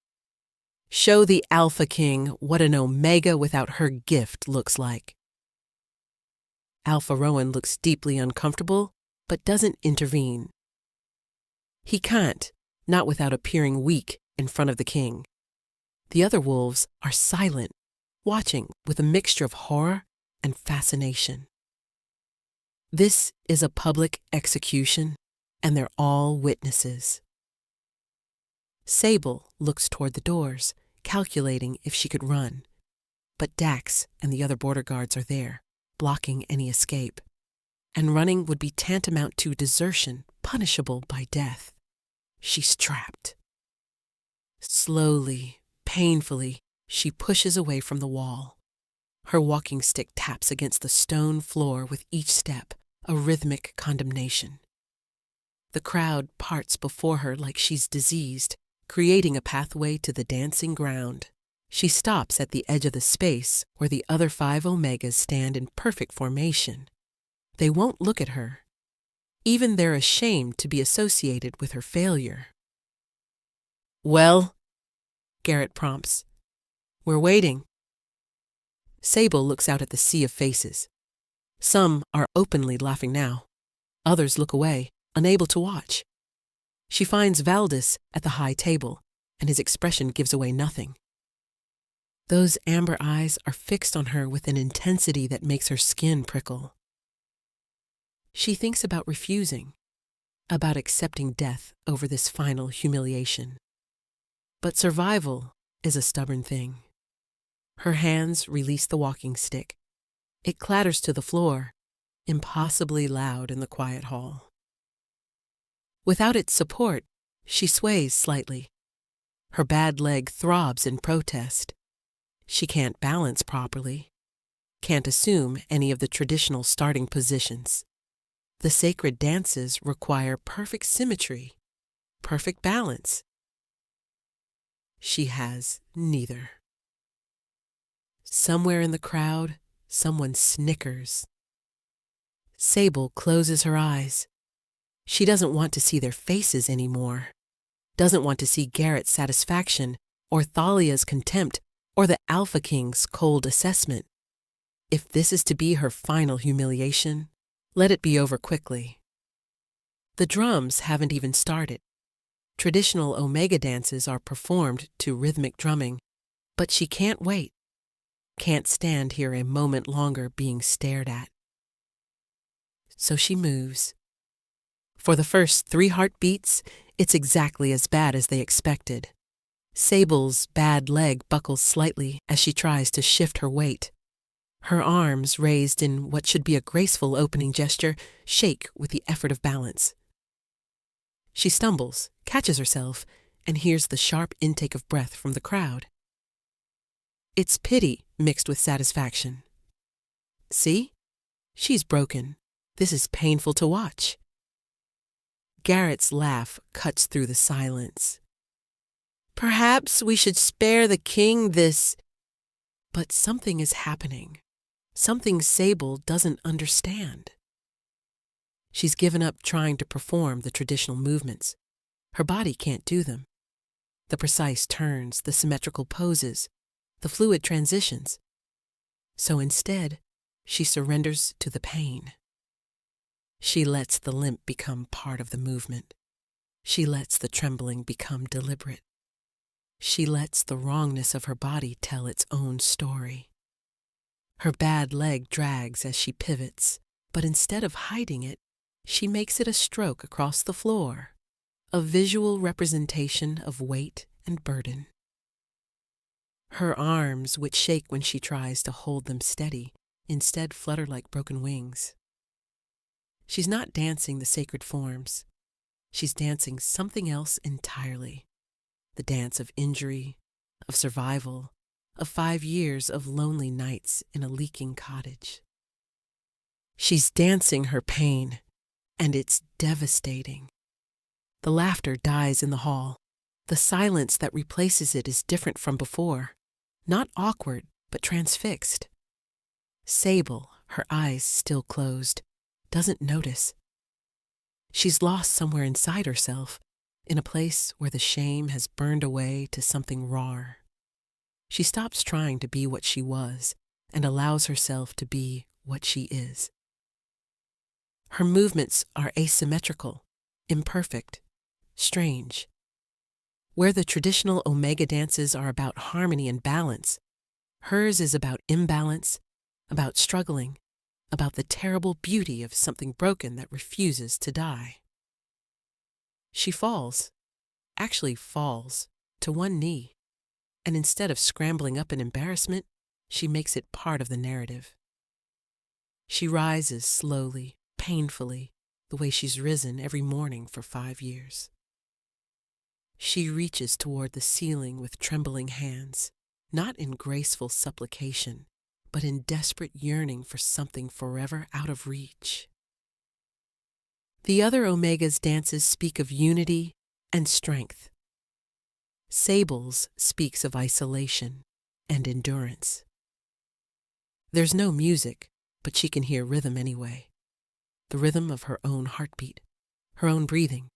Show the Alpha King what an Omega without her gift looks like. Alpha Rowan looks deeply uncomfortable, but doesn't intervene. He can't, not without appearing weak in front of the king. The other wolves are silent, watching with a mixture of horror and fascination. This is a public execution, and they're all witnesses. Sable looks toward the doors, calculating if she could run. But Dax and the other border guards are there, blocking any escape. And running would be tantamount to desertion, punishable by death. She's trapped. Slowly, painfully, she pushes away from the wall. Her walking stick taps against the stone floor with each step, a rhythmic condemnation. The crowd parts before her like she's diseased, creating a pathway to the dancing ground. She stops at the edge of the space where the other 5 Omegas stand in perfect formation. They won't look at her. Even they're ashamed to be associated with her failure. Well, Garrett prompts. We're waiting. Sable looks out at the sea of faces. Some are openly laughing now. Others look away, unable to watch. She finds Valdis at the high table, and his expression gives away nothing. Those amber eyes are fixed on her with an intensity that makes her skin prickle. She thinks about refusing, about accepting death over this final humiliation. But survival is a stubborn thing. Her hands release the walking stick. It clatters to the floor, impossibly loud in the quiet hall. Without its support, she sways slightly. Her bad leg throbs in protest. She can't balance properly, can't assume any of the traditional starting positions. The sacred dances require perfect symmetry, perfect balance. She has neither. Somewhere in the crowd, someone snickers. Sable closes her eyes. She doesn't want to see their faces anymore. Doesn't want to see Garrett's satisfaction, or Thalia's contempt, or the Alpha King's cold assessment. If this is to be her final humiliation, let it be over quickly. The drums haven't even started. Traditional Omega dances are performed to rhythmic drumming, but she can't wait, can't stand here a moment longer being stared at. So she moves. For the first 3 heartbeats, it's exactly as bad as they expected. Sable's bad leg buckles slightly as she tries to shift her weight. Her arms, raised in what should be a graceful opening gesture, shake with the effort of balance. She stumbles, catches herself, and hears the sharp intake of breath from the crowd. It's pity mixed with satisfaction. See? She's broken. This is painful to watch. Garrett's laugh cuts through the silence. Perhaps we should spare the king this. But something is happening. Something Sable doesn't understand. She's given up trying to perform the traditional movements. Her body can't do them. The precise turns, the symmetrical poses, the fluid transitions. So instead, she surrenders to the pain. She lets the limp become part of the movement. She lets the trembling become deliberate. She lets the wrongness of her body tell its own story. Her bad leg drags as she pivots, but instead of hiding it, she makes it a stroke across the floor, a visual representation of weight and burden. Her arms, which shake when she tries to hold them steady, instead flutter like broken wings. She's not dancing the sacred forms. She's dancing something else entirely. The dance of injury, of survival, of 5 years of lonely nights in a leaking cottage. She's dancing her pain, and it's devastating. The laughter dies in the hall. The silence that replaces it is different from before. Not awkward, but transfixed. Sable, her eyes still closed, doesn't notice. She's lost somewhere inside herself, in a place where the shame has burned away to something rawer. She stops trying to be what she was and allows herself to be what she is. Her movements are asymmetrical, imperfect, strange. Where the traditional Omega dances are about harmony and balance, hers is about imbalance, about struggling, about the terrible beauty of something broken that refuses to die. She falls, actually falls, to one knee, and instead of scrambling up in embarrassment, she makes it part of the narrative. She rises slowly, painfully, the way she's risen every morning for 5 years. She reaches toward the ceiling with trembling hands, not in graceful supplication, but in desperate yearning for something forever out of reach. The other Omega's dances speak of unity and strength. Sable's speaks of isolation and endurance. There's no music, but she can hear rhythm anyway. The rhythm of her own heartbeat, her own breathing,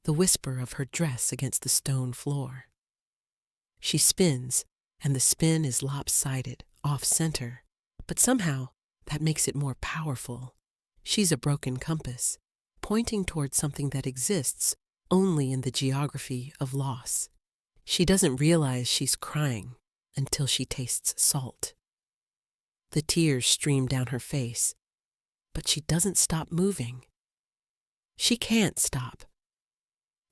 the whisper of her dress against the stone floor. She spins, and the spin is lopsided, off-center, but somehow that makes it more powerful. She's a broken compass, pointing toward something that exists only in the geography of loss. She doesn't realize she's crying until she tastes salt. The tears stream down her face, but she doesn't stop moving. She can't stop.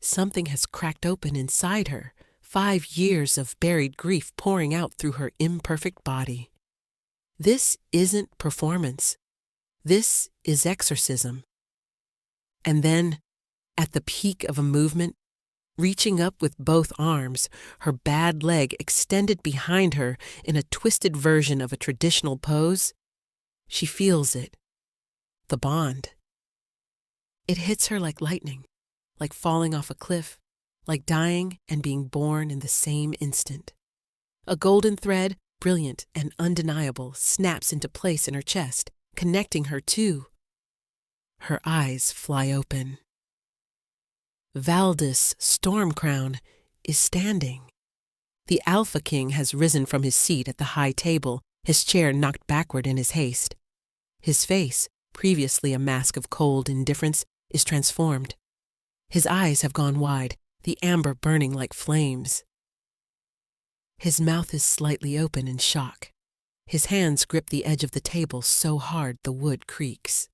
Something has cracked open inside her, 5 years of buried grief pouring out through her imperfect body. This isn't performance. This is exorcism. And then, at the peak of a movement, reaching up with both arms, her bad leg extended behind her in a twisted version of a traditional pose, she feels it. The bond. It hits her like lightning, like falling off a cliff, like dying and being born in the same instant. A golden thread, brilliant and undeniable, snaps into place in her chest, connecting her to. Her eyes fly open. Valdis Stormcrown is standing. The Alpha King has risen from his seat at the high table, his chair knocked backward in his haste. His face, previously a mask of cold indifference, is transformed. His eyes have gone wide, the amber burning like flames. His mouth is slightly open in shock. His hands grip the edge of the table so hard the wood creaks.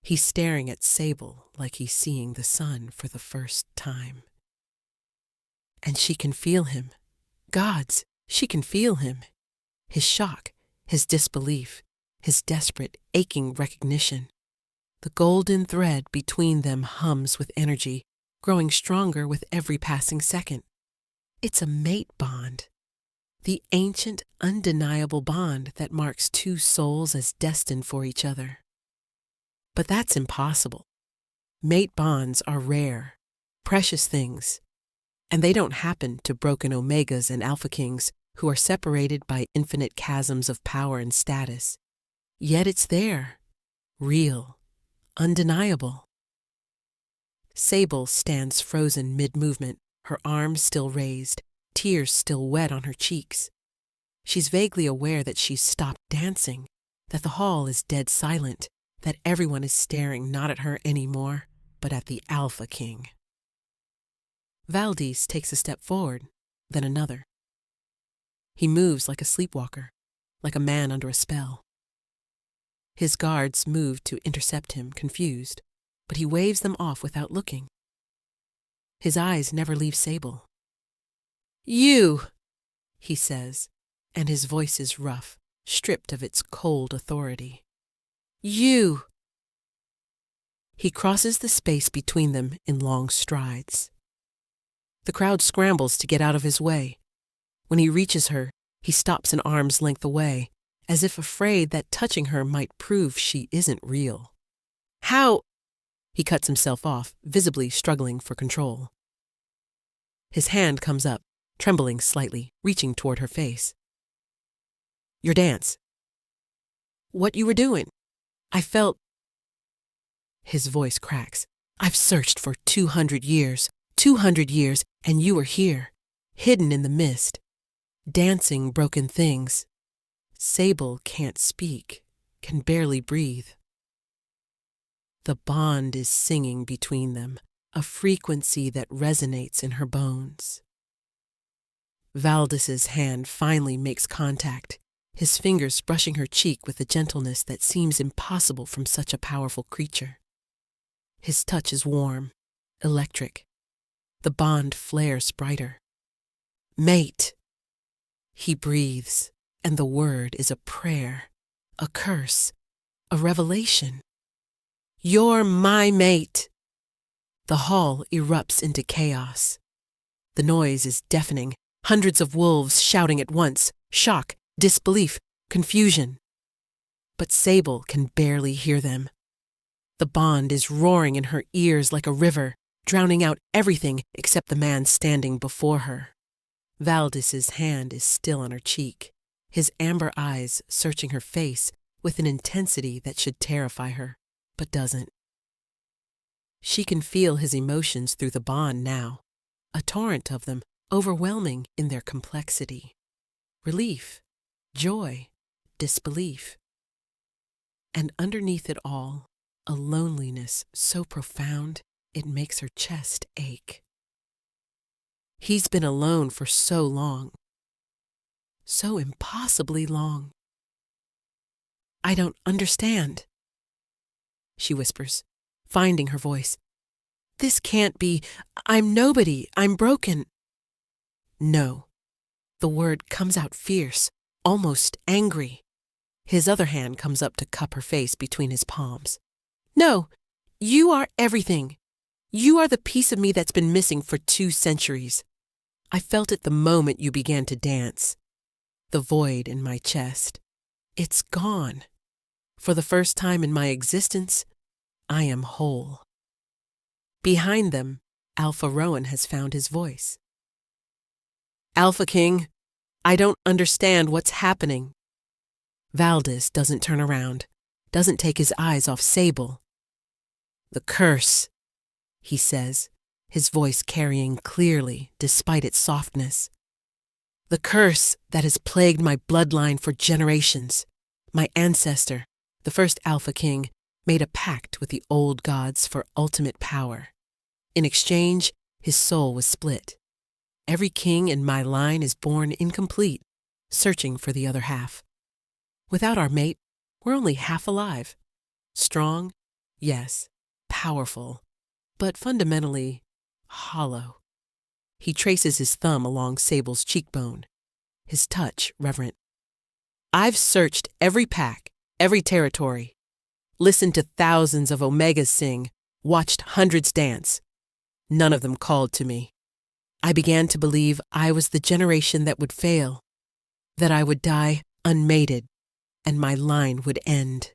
He's staring at Sable like he's seeing the sun for the first time. And she can feel him. Gods, she can feel him. His shock, his disbelief, his desperate, aching recognition. The golden thread between them hums with energy, growing stronger with every passing second. It's a mate bond. The ancient, undeniable bond that marks two souls as destined for each other. But that's impossible. Mate bonds are rare, precious things, and they don't happen to broken omegas and alpha kings who are separated by infinite chasms of power and status. Yet it's there, real, undeniable. Sable stands frozen mid-movement, her arms still raised, tears still wet on her cheeks. She's vaguely aware that she's stopped dancing, that the hall is dead silent, that everyone is staring not at her anymore, but at the Alpha King. Valdez takes a step forward, then another. He moves like a sleepwalker, like a man under a spell. His guards move to intercept him, confused, but he waves them off without looking. His eyes never leave Sable. "You!" he says, and his voice is rough, stripped of its cold authority. "You!" He crosses the space between them in long strides. The crowd scrambles to get out of his way. When he reaches her, he stops an arm's length away, as if afraid that touching her might prove she isn't real. "How?" He cuts himself off, visibly struggling for control. His hand comes up, trembling slightly, reaching toward her face. "Your dance. What you were doing. I felt..." His voice cracks. "I've searched for 200 years, and you were here, hidden in the mist, dancing broken things." Sable can't speak, can barely breathe. The bond is singing between them, a frequency that resonates in her bones. Valdez's hand finally makes contact, his fingers brushing her cheek with a gentleness that seems impossible from such a powerful creature. His touch is warm, electric. The bond flares brighter. "Mate!" He breathes, and the word is a prayer, a curse, a revelation. "You're my mate!" The hall erupts into chaos. The noise is deafening, hundreds of wolves shouting at once, shock, disbelief, confusion. But Sable can barely hear them. The bond is roaring in her ears like a river, drowning out everything except the man standing before her. Valdez's hand is still on her cheek, his amber eyes searching her face with an intensity that should terrify her, but doesn't. She can feel his emotions through the bond now, a torrent of them, overwhelming in their complexity. Relief, joy, disbelief. And underneath it all, a loneliness so profound it makes her chest ache. He's been alone for so long, so impossibly long. "I don't understand," she whispers, finding her voice. "This can't be. I'm nobody. I'm broken." "No." The word comes out fierce, almost angry. His other hand comes up to cup her face between his palms. "No, you are everything. You are the piece of me that's been missing for 2 centuries. I felt it the moment you began to dance. The void in my chest. It's gone. For the first time in my existence, I am whole." Behind them, Alpha Rowan has found his voice. "Alpha King, I don't understand what's happening." Valdez doesn't turn around, doesn't take his eyes off Sable. "The curse," he says, his voice carrying clearly despite its softness. The curse that has plagued my bloodline for generations. My ancestor, the first Alpha King, made a pact with the old gods for ultimate power. In exchange, his soul was split. Every king in my line is born incomplete, searching for the other half. Without our mate, we're only half alive. Strong, yes, powerful, but fundamentally hollow. He traces his thumb along Sable's cheekbone, his touch reverent. I've searched every pack, every territory, listened to thousands of Omegas sing, watched hundreds dance. None of them called to me. I began to believe I was the generation that would fail, that I would die unmated, and my line would end.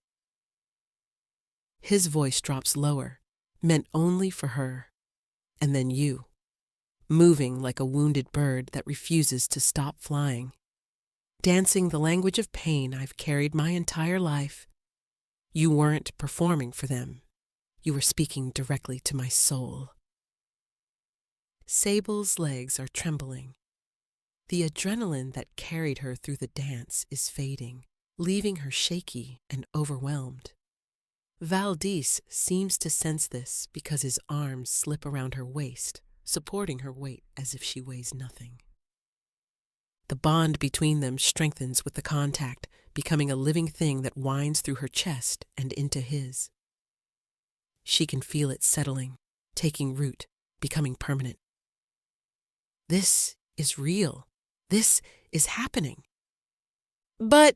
His voice drops lower, meant only for her, and then you, moving like a wounded bird that refuses to stop flying, dancing the language of pain I've carried my entire life. You weren't performing for them. You were speaking directly to my soul. Sable's legs are trembling. The adrenaline that carried her through the dance is fading, leaving her shaky and overwhelmed. Valdis seems to sense this because his arms slip around her waist, supporting her weight as if she weighs nothing. The bond between them strengthens with the contact, becoming a living thing that winds through her chest and into his. She can feel it settling, taking root, becoming permanent. This is real. This is happening. But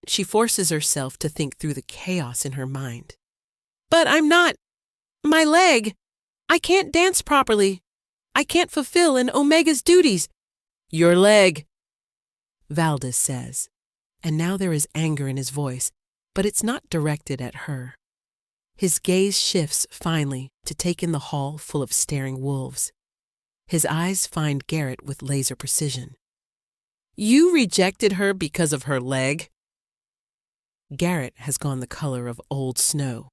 she forces herself to think through the chaos in her mind. But I'm not. My leg. I can't dance properly. I can't fulfill an Omega's duties. Your leg, Valdis says. And now there is anger in his voice, but it's not directed at her. His gaze shifts finally to take in the hall full of staring wolves. His eyes find Garrett with laser precision. You rejected her because of her leg? Garrett has gone the color of old snow.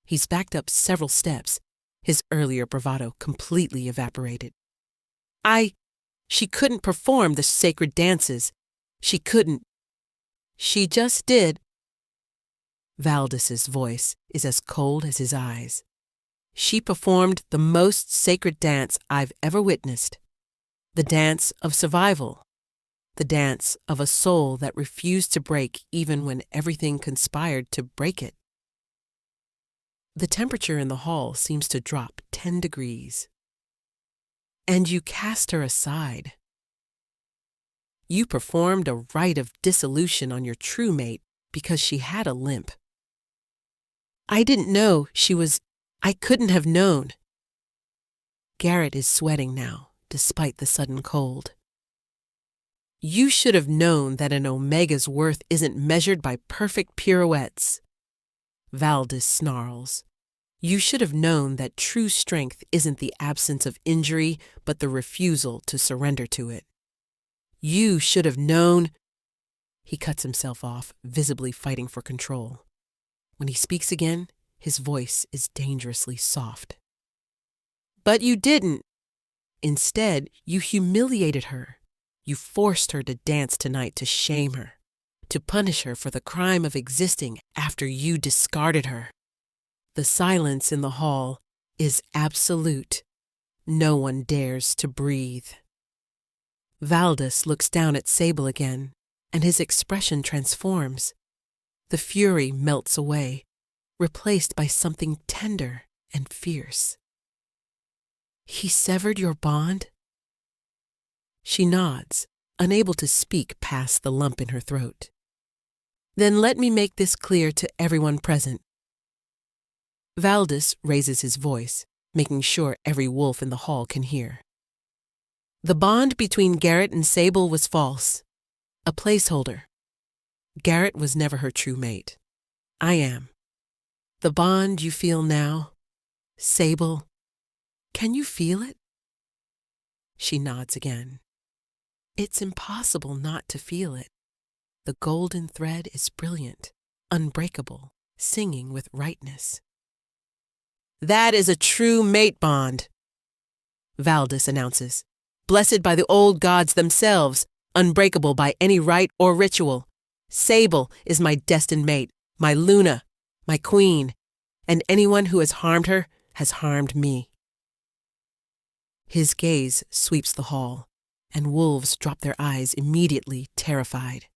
He's backed up several steps, his earlier bravado completely evaporated. She couldn't perform the sacred dances. She couldn't. She just did. Valdis's voice is as cold as his eyes. She performed the most sacred dance I've ever witnessed. The dance of survival. The dance of a soul that refused to break even when everything conspired to break it. The temperature in the hall seems to drop 10 degrees. And you cast her aside. You performed a rite of dissolution on your true mate because she had a limp. I didn't know I couldn't have known. Garrett is sweating now, despite the sudden cold. You should have known that an Omega's worth isn't measured by perfect pirouettes. Valdis snarls. You should have known that true strength isn't the absence of injury, but the refusal to surrender to it. You should have known. He cuts himself off, visibly fighting for control. When he speaks again, his voice is dangerously soft. But you didn't. Instead, you humiliated her. You forced her to dance tonight to shame her, to punish her for the crime of existing after you discarded her. The silence in the hall is absolute. No one dares to breathe. Valdis looks down at Sable again, and his expression transforms. The fury melts away, replaced by something tender and fierce. He severed your bond? She nods, unable to speak past the lump in her throat. Then let me make this clear to everyone present. Valdis raises his voice, making sure every wolf in the hall can hear. The bond between Garrett and Sable was false, a placeholder. Garrett was never her true mate. I am. The bond you feel now, Sable, can you feel it? She nods again. It's impossible not to feel it. The golden thread is brilliant, unbreakable, singing with rightness. That is a true mate bond, Valdis announces, blessed by the old gods themselves, unbreakable by any rite or ritual. Sable is my destined mate, my Luna, my queen, and anyone who has harmed her has harmed me." His gaze sweeps the hall, and wolves drop their eyes immediately, terrified.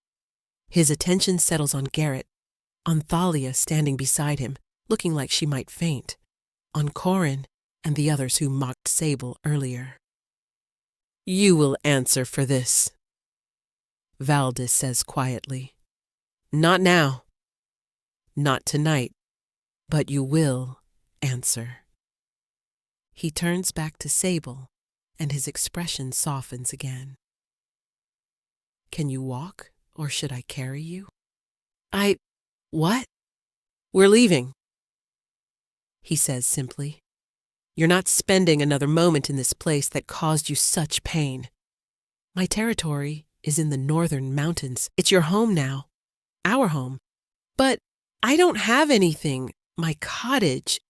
His attention settles on Garrett, on Thalia standing beside him, looking like she might faint, on Corin and the others who mocked Sable earlier. "You will answer for this," Valdis says quietly. "Not now. Not tonight. But you will answer." He turns back to Sable, and his expression softens again. "Can you walk, or should I carry you?" What? "We're leaving," he says simply. "You're not spending another moment in this place that caused you such pain. My territory is in the northern mountains. It's your home now, our home. But I don't have anything. My cottage—"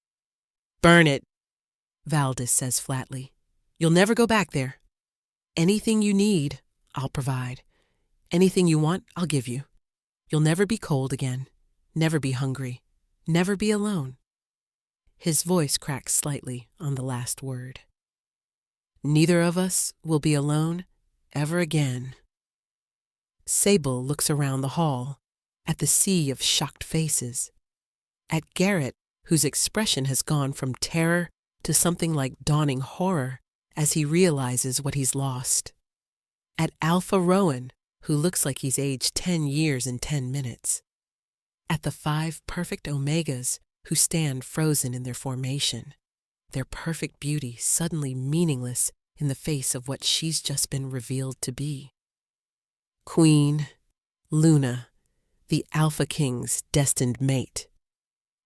"Burn it," Valdis says flatly. "You'll never go back there. Anything you need, I'll provide. Anything you want, I'll give you. You'll never be cold again, never be hungry, never be alone." His voice cracks slightly on the last word. "Neither of us will be alone ever again." Sable looks around the hall, at the sea of shocked faces, at Garrett, whose expression has gone from terror to something like dawning horror as he realizes what he's lost, at Alpha Rowan, who looks like he's aged 10 years in 10 minutes, at the 5 perfect Omegas who stand frozen in their formation, their perfect beauty suddenly meaningless in the face of what she's just been revealed to be. Queen, Luna, the Alpha King's destined mate.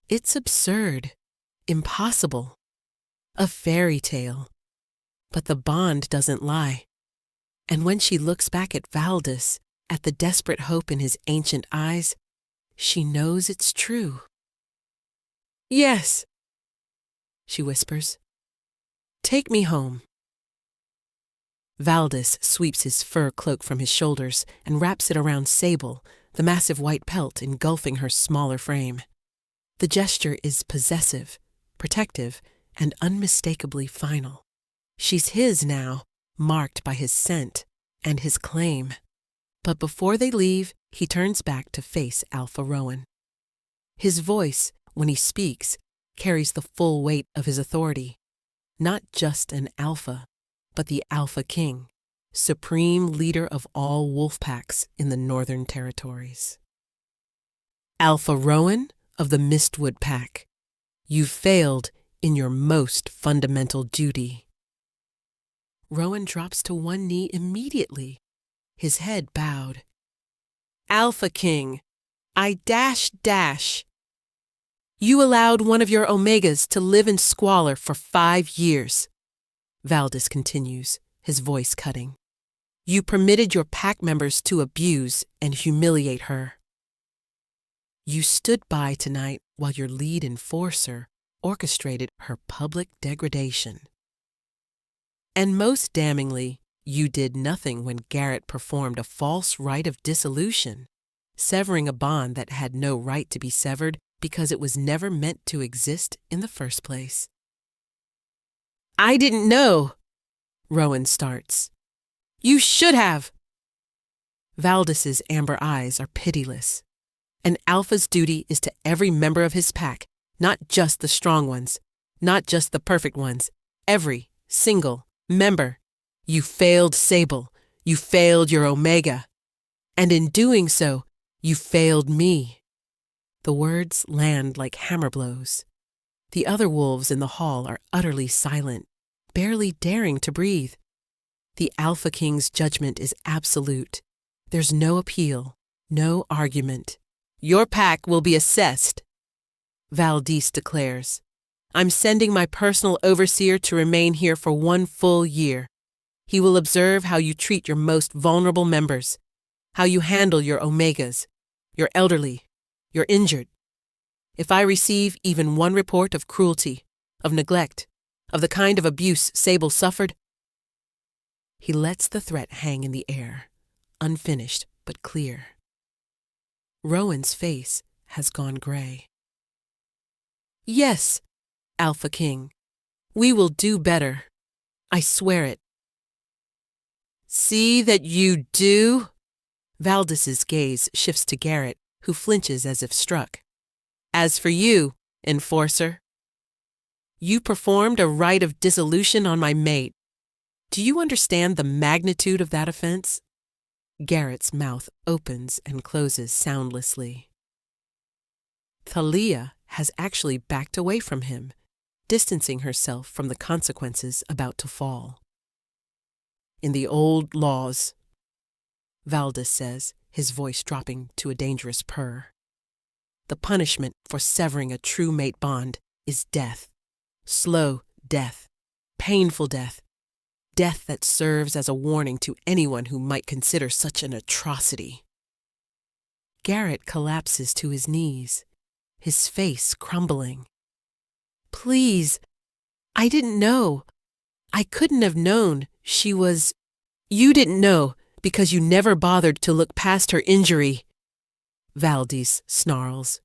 It's absurd, impossible, a fairy tale. But the bond doesn't lie. And when she looks back at Valdis, at the desperate hope in his ancient eyes, she knows it's true. "Yes," she whispers. "Take me home." Valdis sweeps his fur cloak from his shoulders and wraps it around Sable, the massive white pelt engulfing her smaller frame. The gesture is possessive, protective, and unmistakably final. She's his now, marked by his scent and his claim. But before they leave, he turns back to face Alpha Rowan. His voice, when he speaks, carries the full weight of his authority. Not just an alpha, but the Alpha King, supreme leader of all wolf packs in the Northern Territories. "Alpha Rowan of the Mistwood Pack, you failed in your most fundamental duty." Rowan drops to one knee immediately, his head bowed. "Alpha King, I dash. You allowed one of your Omegas to live in squalor for 5 years. Valdis continues, his voice cutting. You permitted your pack members to abuse and humiliate her. You stood by tonight while your lead enforcer orchestrated her public degradation. And most damningly, you did nothing when Garrett performed a false rite of dissolution, severing a bond that had no right to be severed because it was never meant to exist in the first place. I didn't know, Rowan starts. You should have. Valdis's amber eyes are pitiless. An alpha's duty is to every member of his pack, not just the strong ones, not just the perfect ones, every single member. You failed Sable. You failed your Omega. And in doing so, you failed me. The words land like hammer blows. The other wolves in the hall are utterly silent, barely daring to breathe. The Alpha King's judgment is absolute. There's no appeal, no argument. Your pack will be assessed, Valdis declares. I'm sending my personal overseer to remain here for 1 full year. He will observe how you treat your most vulnerable members, how you handle your Omegas, your elderly, your injured. If I receive even one report of cruelty, of neglect, of the kind of abuse Sable suffered, he lets the threat hang in the air, unfinished but clear. Rowan's face has gone gray. Yes, Alpha King, we will do better. I swear it. See that you do? Valdis's gaze shifts to Garrett, who flinches as if struck. As for you, enforcer, you performed a rite of dissolution on my mate. Do you understand the magnitude of that offense? Garrett's mouth opens and closes soundlessly. Thalia has actually backed away from him, distancing herself from the consequences about to fall. In the old laws, Valdis says, his voice dropping to a dangerous purr, the punishment for severing a true mate bond is death. Slow death, painful death, death that serves as a warning to anyone who might consider such an atrocity. Garrett collapses to his knees, his face crumbling. Please, I didn't know. I couldn't have known she was... You didn't know because you never bothered to look past her injury, Valdis snarls.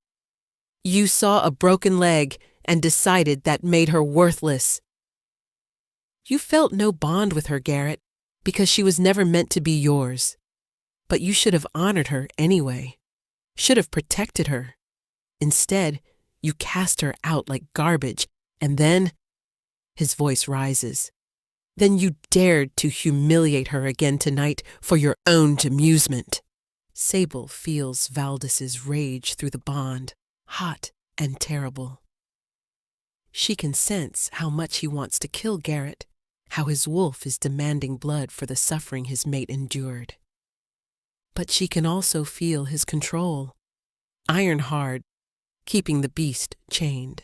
You saw a broken leg and decided that made her worthless. You felt no bond with her, Garrett, because she was never meant to be yours. But you should have honored her anyway, should have protected her. Instead, you cast her out like garbage, and then... His voice rises. Then you dared to humiliate her again tonight for your own amusement. Sable feels Valdis's rage through the bond, hot and terrible. She can sense how much he wants to kill Garrett, how his wolf is demanding blood for the suffering his mate endured. But she can also feel his control, iron hard, keeping the beast chained.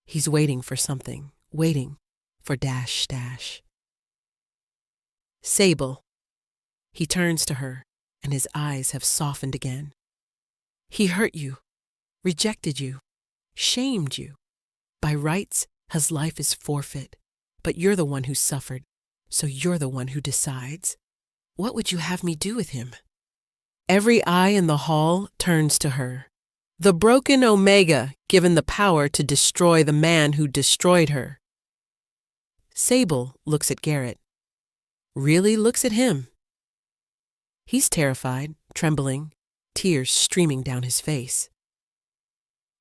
He's waiting for something, waiting for dash. Sable. He turns to her, and his eyes have softened again. He hurt you, rejected you, shamed you. By rights, his life is forfeit, but you're the one who suffered, so you're the one who decides. What would you have me do with him? Every eye in the hall turns to her. The broken Omega given the power to destroy the man who destroyed her. Sable looks at Garrett. Really looks at him. He's terrified, trembling, tears streaming down his face.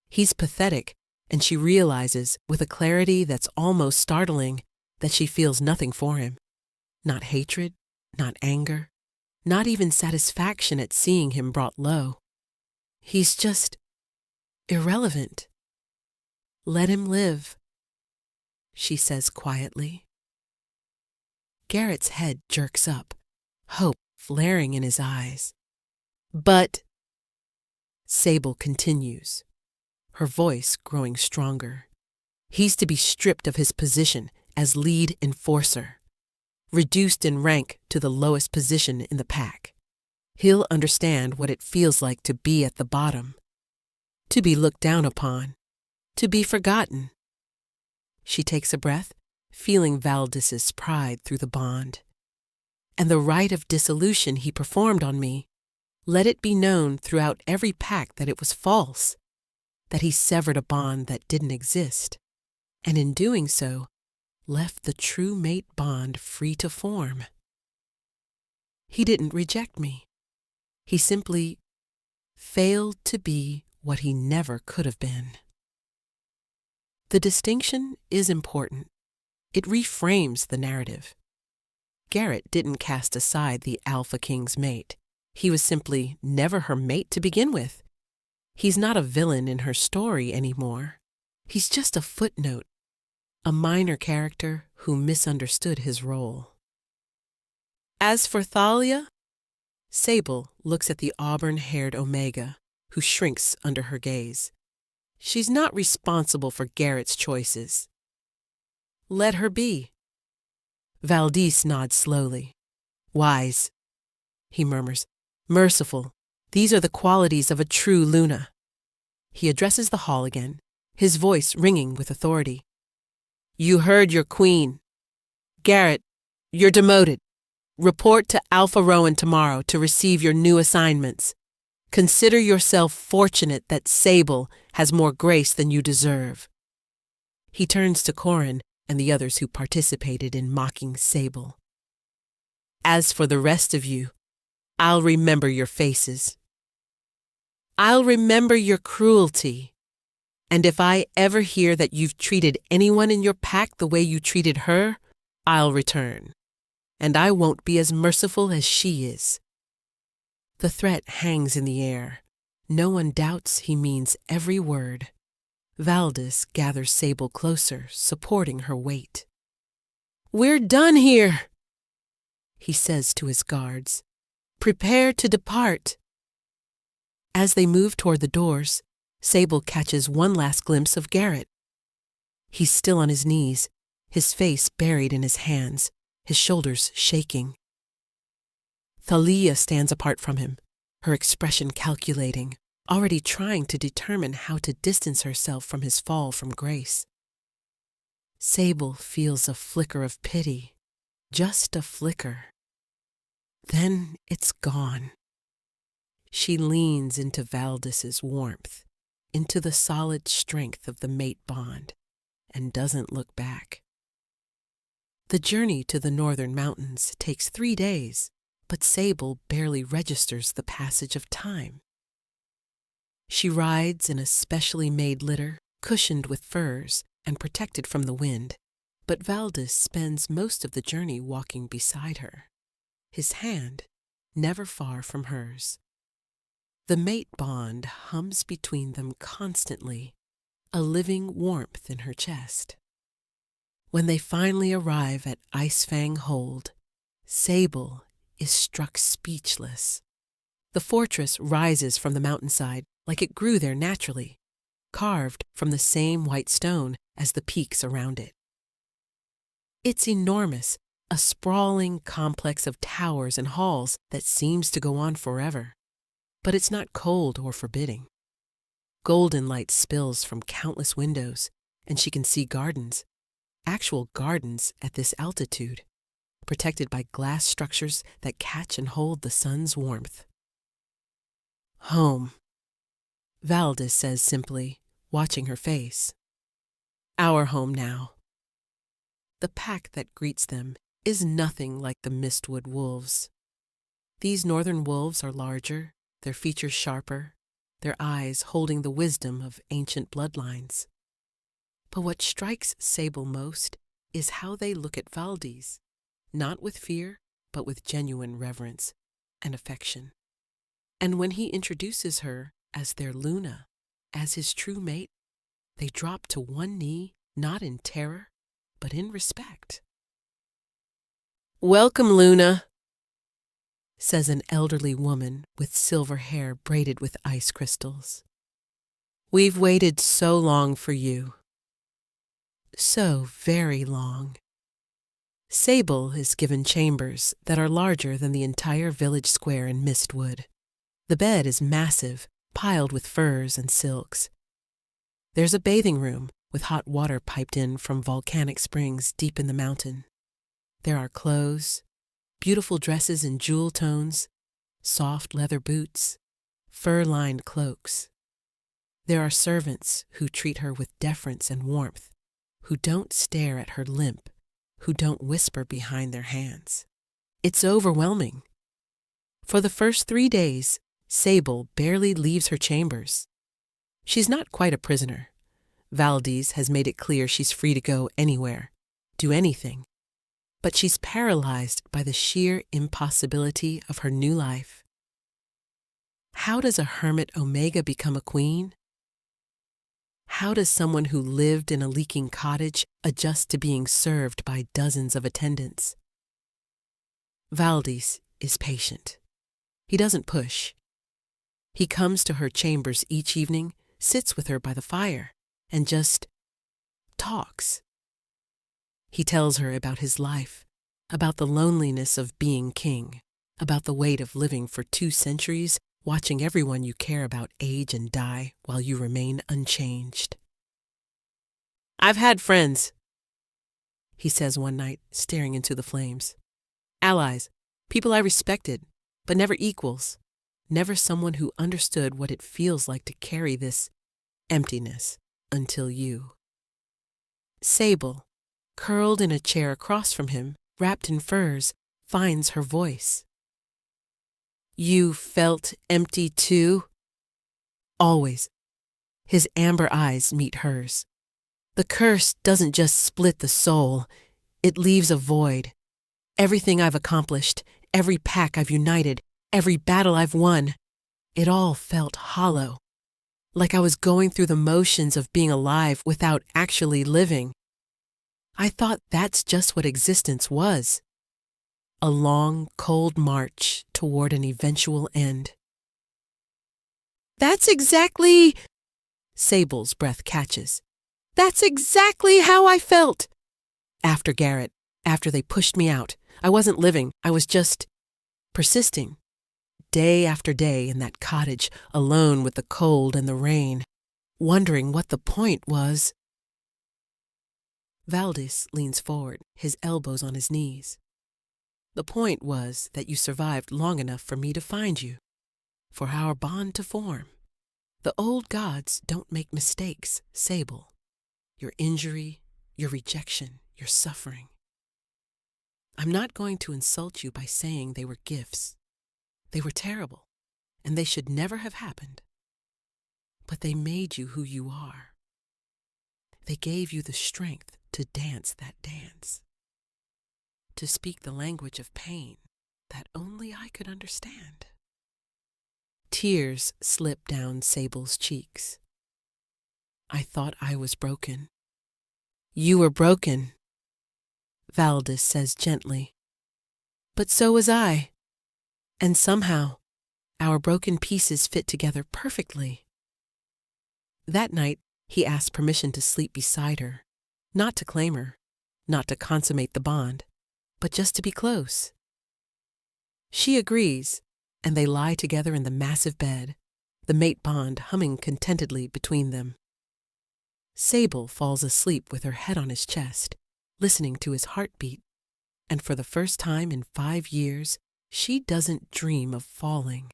He's pathetic, and she realizes, with a clarity that's almost startling, that she feels nothing for him. Not hatred, not anger, not even satisfaction at seeing him brought low. He's just irrelevant. Let him live, she says quietly. Garrett's head jerks up, hope flaring in his eyes. But, Sable continues, her voice growing stronger. He's to be stripped of his position as lead enforcer, reduced in rank to the lowest position in the pack. He'll understand what it feels like to be at the bottom, to be looked down upon, to be forgotten. She takes a breath, feeling Valdis's pride through the bond. And the rite of dissolution he performed on me, let it be known throughout every pack that it was false, that he severed a bond that didn't exist, and in doing so, left the true mate bond free to form. He didn't reject me. He simply failed to be what he never could have been. The distinction is important. It reframes the narrative. Garrett didn't cast aside the Alpha King's mate. He was simply never her mate to begin with. He's not a villain in her story anymore. He's just a footnote, a minor character who misunderstood his role. As for Thalia, Sable looks at the auburn-haired Omega, who shrinks under her gaze. She's not responsible for Garrett's choices. Let her be. Valdis nods slowly. Wise, he murmurs. Merciful. These are the qualities of a true Luna. He addresses the hall again, his voice ringing with authority. You heard your queen. Garrett, you're demoted. Report to Alpha Rowan tomorrow to receive your new assignments. Consider yourself fortunate that Sable has more grace than you deserve." He turns to Corin and the others who participated in mocking Sable. "As for the rest of you, I'll remember your faces. I'll remember your cruelty. And if I ever hear that you've treated anyone in your pack the way you treated her, I'll return. And I won't be as merciful as she is." The threat hangs in the air. No one doubts he means every word. Valdis gathers Sable closer, supporting her weight. "We're done here," he says to his guards. "Prepare to depart." As they move toward the doors, Sable catches one last glimpse of Garrett. He's still on his knees, his face buried in his hands, his shoulders shaking. Thalia stands apart from him, her expression calculating, already trying to determine how to distance herself from his fall from grace. Sable feels a flicker of pity, just a flicker. Then it's gone. She leans into Valdis's warmth, into the solid strength of the mate bond, and doesn't look back. The journey to the northern mountains takes 3 days, but Sable barely registers the passage of time. She rides in a specially made litter, cushioned with furs and protected from the wind, but Valdis spends most of the journey walking beside her, his hand never far from hers. The mate bond hums between them constantly, a living warmth in her chest. When they finally arrive at Icefang Hold, Sable is struck speechless. The fortress rises from the mountainside like it grew there naturally, carved from the same white stone as the peaks around it. It's enormous, a sprawling complex of towers and halls that seems to go on forever. But it's not cold or forbidding. Golden light spills from countless windows, and she can see gardens, actual gardens at this altitude, protected by glass structures that catch and hold the sun's warmth. "Home," Valdis says simply, watching her face. "Our home now." The pack that greets them is nothing like the Mistwood wolves. These northern wolves are larger, their features sharper, their eyes holding the wisdom of ancient bloodlines. But what strikes Sable most is how they look at Valdis, not with fear, but with genuine reverence and affection. And when he introduces her as their Luna, as his true mate, they drop to one knee, not in terror, but in respect. "Welcome, Luna," says an elderly woman with silver hair braided with ice crystals. "We've waited so long for you. So very long." Sable is given chambers that are larger than the entire village square in Mistwood. The bed is massive, piled with furs and silks. There's a bathing room with hot water piped in from volcanic springs deep in the mountain. There are clothes, beautiful dresses in jewel tones, soft leather boots, fur-lined cloaks. There are servants who treat her with deference and warmth, who don't stare at her limp, who don't whisper behind their hands. It's overwhelming. For the first 3 days, Sable barely leaves her chambers. She's not quite a prisoner. Valdis has made it clear she's free to go anywhere, do anything. But she's paralyzed by the sheer impossibility of her new life. How does a hermit Omega become a queen? How does someone who lived in a leaking cottage adjust to being served by dozens of attendants? Valdis is patient. He doesn't push. He comes to her chambers each evening, sits with her by the fire, and just talks. He tells her about his life, about the loneliness of being king, about the weight of living for 2 centuries, watching everyone you care about age and die while you remain unchanged. "I've had friends," he says one night, staring into the flames. "Allies, People I respected, but never equals. Never someone who understood what it feels like to carry this emptiness until you. Sable, curled in a chair across from him, wrapped in furs, finds her voice. You felt empty too? Always. His amber eyes meet hers. The curse doesn't just split the soul, it leaves a void. Everything I've accomplished, every pack I've united, every battle I've won, it all felt hollow. Like I was going through the motions of being alive without actually living. I thought that's just what existence was. A long, cold march toward an eventual end. That's exactly... Sable's breath catches. That's exactly how I felt. After Garrett, after they pushed me out, I wasn't living, I was just persisting. Day after day in that cottage, alone with the cold and the rain, wondering what the point was. Valdis leans forward, his elbows on his knees. The point was that you survived long enough for me to find you, for our bond to form. The old gods don't make mistakes, Sable. Your injury, your rejection, your suffering. I'm not going to insult you by saying they were gifts. They were terrible, and they should never have happened. But they made you who you are. They gave you the strength to dance that dance, to speak the language of pain that only I could understand. Tears slip down Sable's cheeks. I thought I was broken. You were broken, Valdis says gently. But so was I. And somehow, our broken pieces fit together perfectly. That night, he asked permission to sleep beside her, not to claim her, not to consummate the bond, but just to be close. She agrees, and they lie together in the massive bed, the mate bond humming contentedly between them. Sable falls asleep with her head on his chest, listening to his heartbeat, and for the first time in 5 years, she doesn't dream of falling.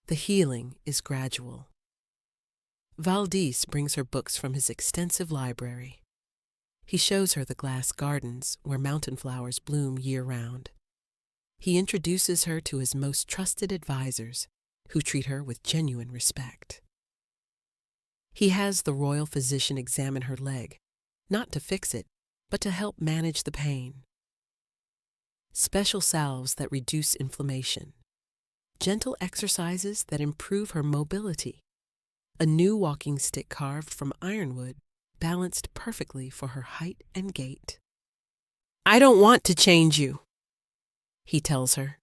The healing is gradual. Valdis brings her books from his extensive library. He shows her the glass gardens where mountain flowers bloom year-round. He introduces her to his most trusted advisors, who treat her with genuine respect. He has the royal physician examine her leg, not to fix it, but to help manage the pain. Special salves that reduce inflammation, gentle exercises that improve her mobility, a new walking stick carved from ironwood, balanced perfectly for her height and gait. I don't want to change you, he tells her.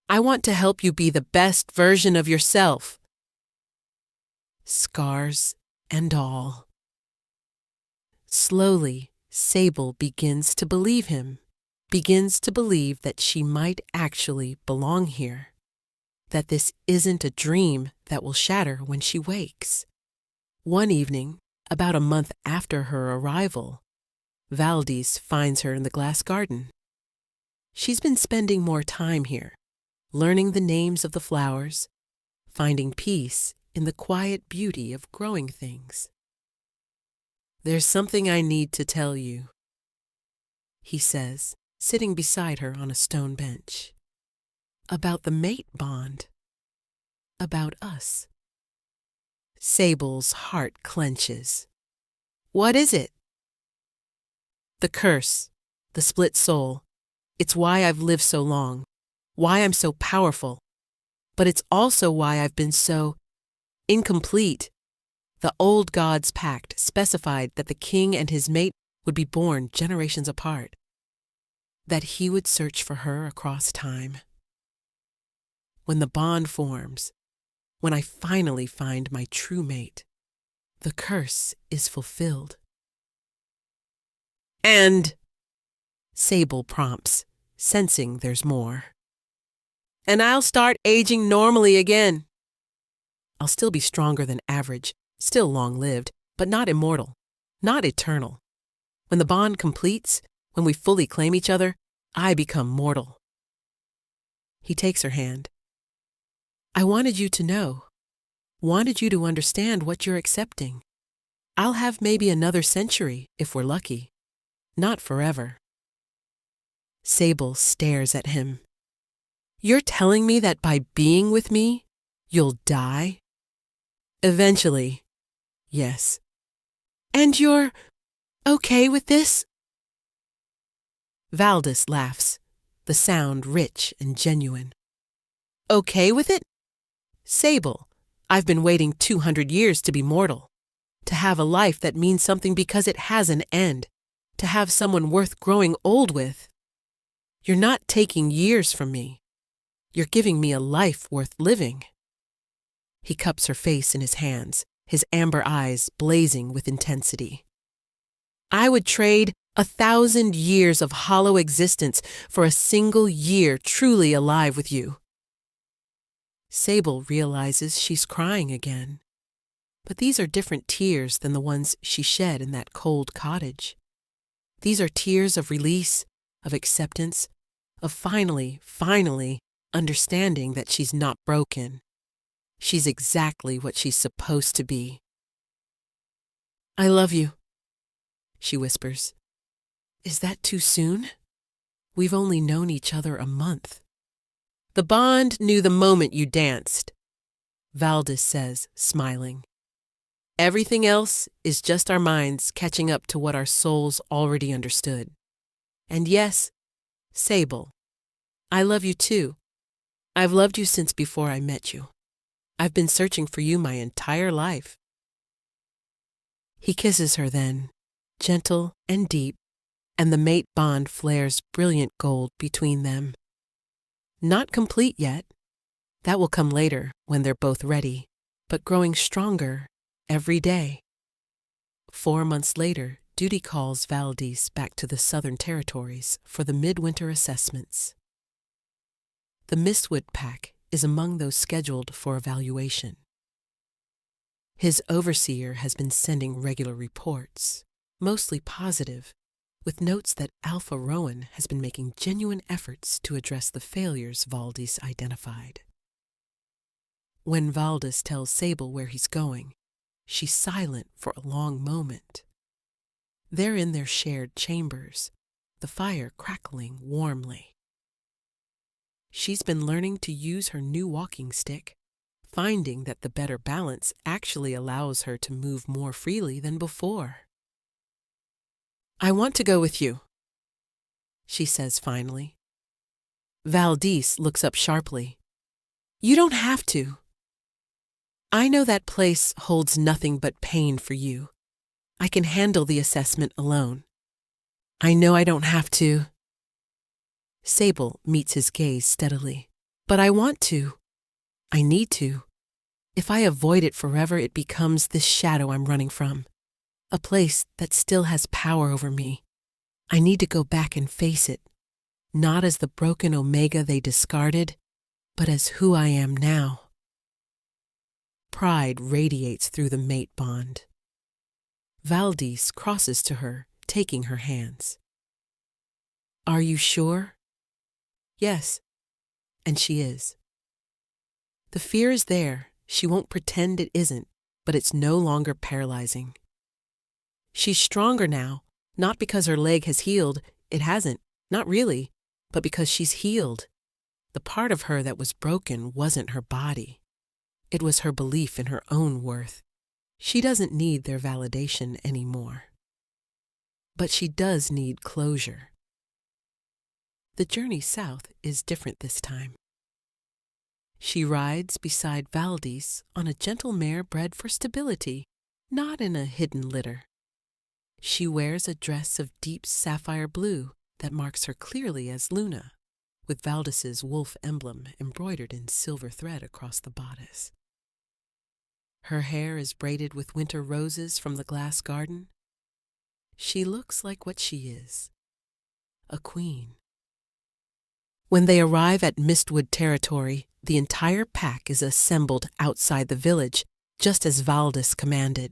I want to help you be the best version of yourself. Scars and all. Slowly, Sable begins to believe him, begins to believe that she might actually belong here, that this isn't a dream that will shatter when she wakes. One evening, about a month after her arrival, Valdis finds her in the glass garden. She's been spending more time here, learning the names of the flowers, finding peace in the quiet beauty of growing things. There's something I need to tell you, he says, sitting beside her on a stone bench. About the mate bond. About us. Sable's heart clenches. What is it? The curse, the split soul. It's why I've lived so long, why I'm so powerful. But it's also why I've been so incomplete. The old gods' pact specified that the king and his mate would be born generations apart, that he would search for her across time. When the bond forms, when I finally find my true mate, the curse is fulfilled. And, Sable prompts, sensing there's more. And I'll start aging normally again. I'll still be stronger than average, still long-lived, but not immortal, not eternal. When the bond completes, when we fully claim each other, I become mortal. He takes her hand. I wanted you to know. Wanted you to understand what you're accepting. I'll have maybe another century, if we're lucky. Not forever. Sable stares at him. You're telling me that by being with me, you'll die? Eventually, yes. And you're okay with this? Valdis laughs, the sound rich and genuine. Okay with it? Sable, I've been waiting 200 years to be mortal, to have a life that means something because it has an end, to have someone worth growing old with. You're not taking years from me. You're giving me a life worth living. He cups her face in his hands, his amber eyes blazing with intensity. I would trade 1,000 years of hollow existence for a single year truly alive with you. Sable realizes she's crying again. But these are different tears than the ones she shed in that cold cottage. These are tears of release, of acceptance, of finally understanding that she's not broken. She's exactly what she's supposed to be. I love you, she whispers. Is that too soon? We've only known each other a month. The bond knew the moment you danced, Valdis says, smiling. Everything else is just our minds catching up to what our souls already understood. And yes, Sable, I love you too. I've loved you since before I met you. I've been searching for you my entire life. He kisses her then, gentle and deep, and the mate bond flares brilliant gold between them. Not complete yet. That will come later when they're both ready, but growing stronger every day. 4 months later, duty calls Valdis back to the Southern Territories for the midwinter assessments. The Mistwood Pack is among those scheduled for evaluation. His overseer has been sending regular reports, mostly positive, with notes that Alpha Rowan has been making genuine efforts to address the failures Valdis identified. When Valdis tells Sable where he's going, she's silent for a long moment. They're in their shared chambers, the fire crackling warmly. She's been learning to use her new walking stick, finding that the better balance actually allows her to move more freely than before. I want to go with you, she says finally. Valdis looks up sharply. You don't have to. I know that place holds nothing but pain for you. I can handle the assessment alone. I know I don't have to. Sable meets his gaze steadily. But I want to. I need to. If I avoid it forever, it becomes this shadow I'm running from. A place that still has power over me. I need to go back and face it. Not as the broken Omega they discarded, but as who I am now. Pride radiates through the mate bond. Valdis crosses to her, taking her hands. Are you sure? Yes, and she is. The fear is there. She won't pretend it isn't, but it's no longer paralyzing. She's stronger now, not because her leg has healed. It hasn't, not really, but because she's healed. The part of her that was broken wasn't her body. It was her belief in her own worth. She doesn't need their validation anymore. But she does need closure. The journey south is different this time. She rides beside Valdis on a gentle mare bred for stability, not in a hidden litter. She wears a dress of deep sapphire blue that marks her clearly as Luna, with Valdis's wolf emblem embroidered in silver thread across the bodice. Her hair is braided with winter roses from the glass garden. She looks like what she is, a queen. When they arrive at Mistwood territory, the entire pack is assembled outside the village, just as Valdis commanded.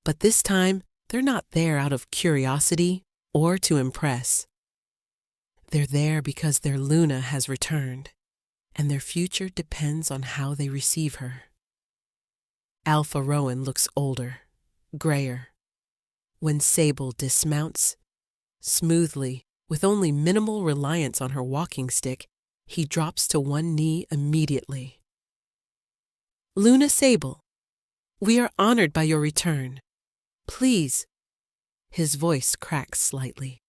But this time, they're not there out of curiosity or to impress. They're there because their Luna has returned, and their future depends on how they receive her. Alpha Rowan looks older, grayer. When Sable dismounts, smoothly, with only minimal reliance on her walking stick, he drops to one knee immediately. Luna Sable, we are honored by your return. Please, his voice cracks slightly.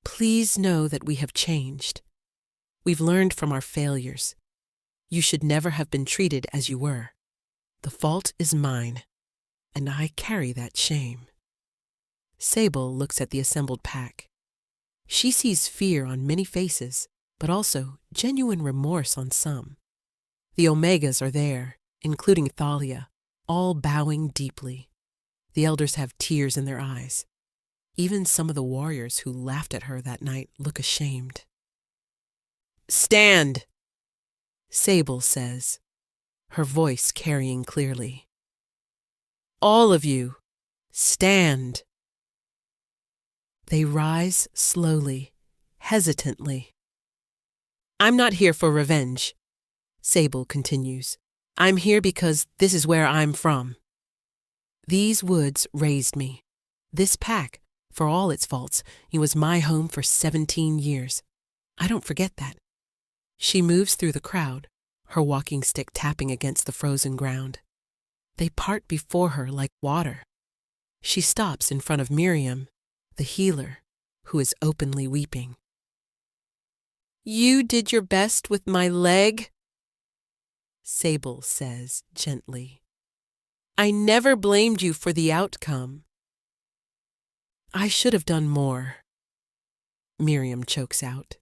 Please know that we have changed. We've learned from our failures. You should never have been treated as you were. The fault is mine, and I carry that shame. Sable looks at the assembled pack. She sees fear on many faces, but also genuine remorse on some. The Omegas are there, including Thalia, all bowing deeply. The elders have tears in their eyes. Even some of the warriors who laughed at her that night look ashamed. Stand, Sable says, her voice carrying clearly. All of you, stand. They rise slowly, hesitantly. I'm not here for revenge, Sable continues. I'm here because this is where I'm from. These woods raised me. This pack, for all its faults, it was my home for 17 years. I don't forget that. She moves through the crowd, her walking stick tapping against the frozen ground. They part before her like water. She stops in front of Miriam, the healer, who is openly weeping. You did your best with my leg, Sable says gently. I never blamed you for the outcome. I should have done more, Miriam chokes out.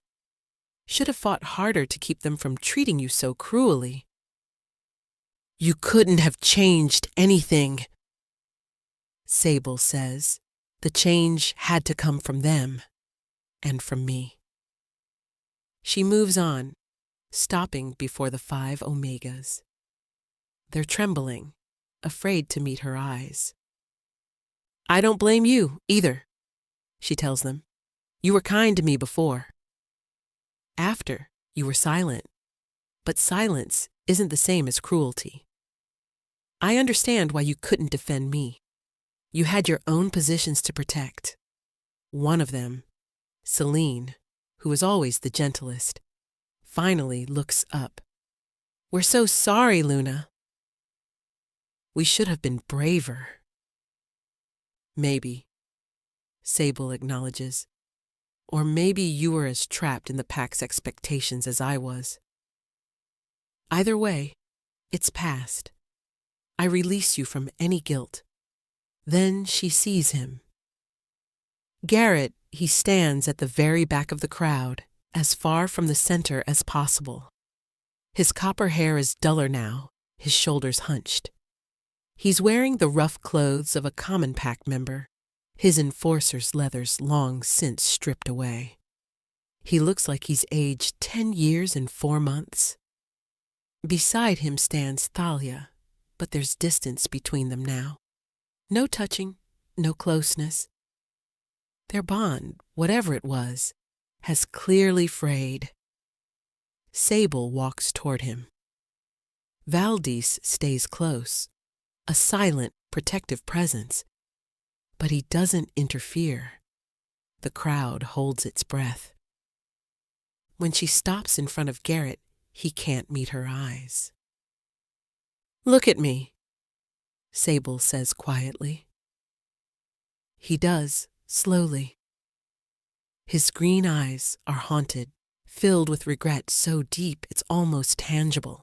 Should have fought harder to keep them from treating you so cruelly. You couldn't have changed anything, Sable says. The change had to come from them and from me. She moves on, stopping before the 5 Omegas. They're trembling, afraid to meet her eyes. I don't blame you, either, she tells them. You were kind to me before. After, you were silent. But silence isn't the same as cruelty. I understand why you couldn't defend me. You had your own positions to protect. One of them, Celine, who was always the gentlest, finally looks up. We're so sorry, Luna. We should have been braver. Maybe, Sable acknowledges. Or maybe you were as trapped in the pack's expectations as I was. Either way, it's past. I release you from any guilt. Then she sees him. Garrett, he stands at the very back of the crowd, as far from the center as possible. His copper hair is duller now, his shoulders hunched. He's wearing the rough clothes of a common pack member, his enforcer's leathers long since stripped away. He looks like he's aged 10 years and 4 months. Beside him stands Thalia, but there's distance between them now. No touching, no closeness. Their bond, whatever it was, has clearly frayed. Sable walks toward him. Valdis stays close, a silent, protective presence. But he doesn't interfere. The crowd holds its breath. When she stops in front of Garrett, he can't meet her eyes. Look at me, Sable says quietly. He does, slowly. His green eyes are haunted, filled with regret so deep it's almost tangible.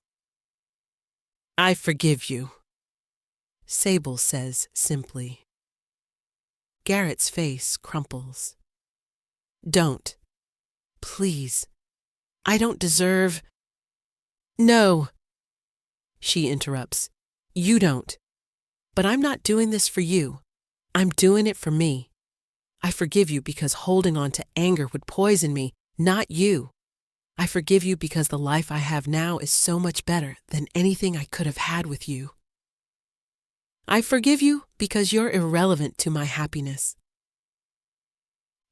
I forgive you, Sable says simply. Garrett's face crumples. Don't. Please. I don't deserve. No, she interrupts. You don't. But I'm not doing this for you. I'm doing it for me. I forgive you because holding on to anger would poison me, not you. I forgive you because the life I have now is so much better than anything I could have had with you. I forgive you because you're irrelevant to my happiness.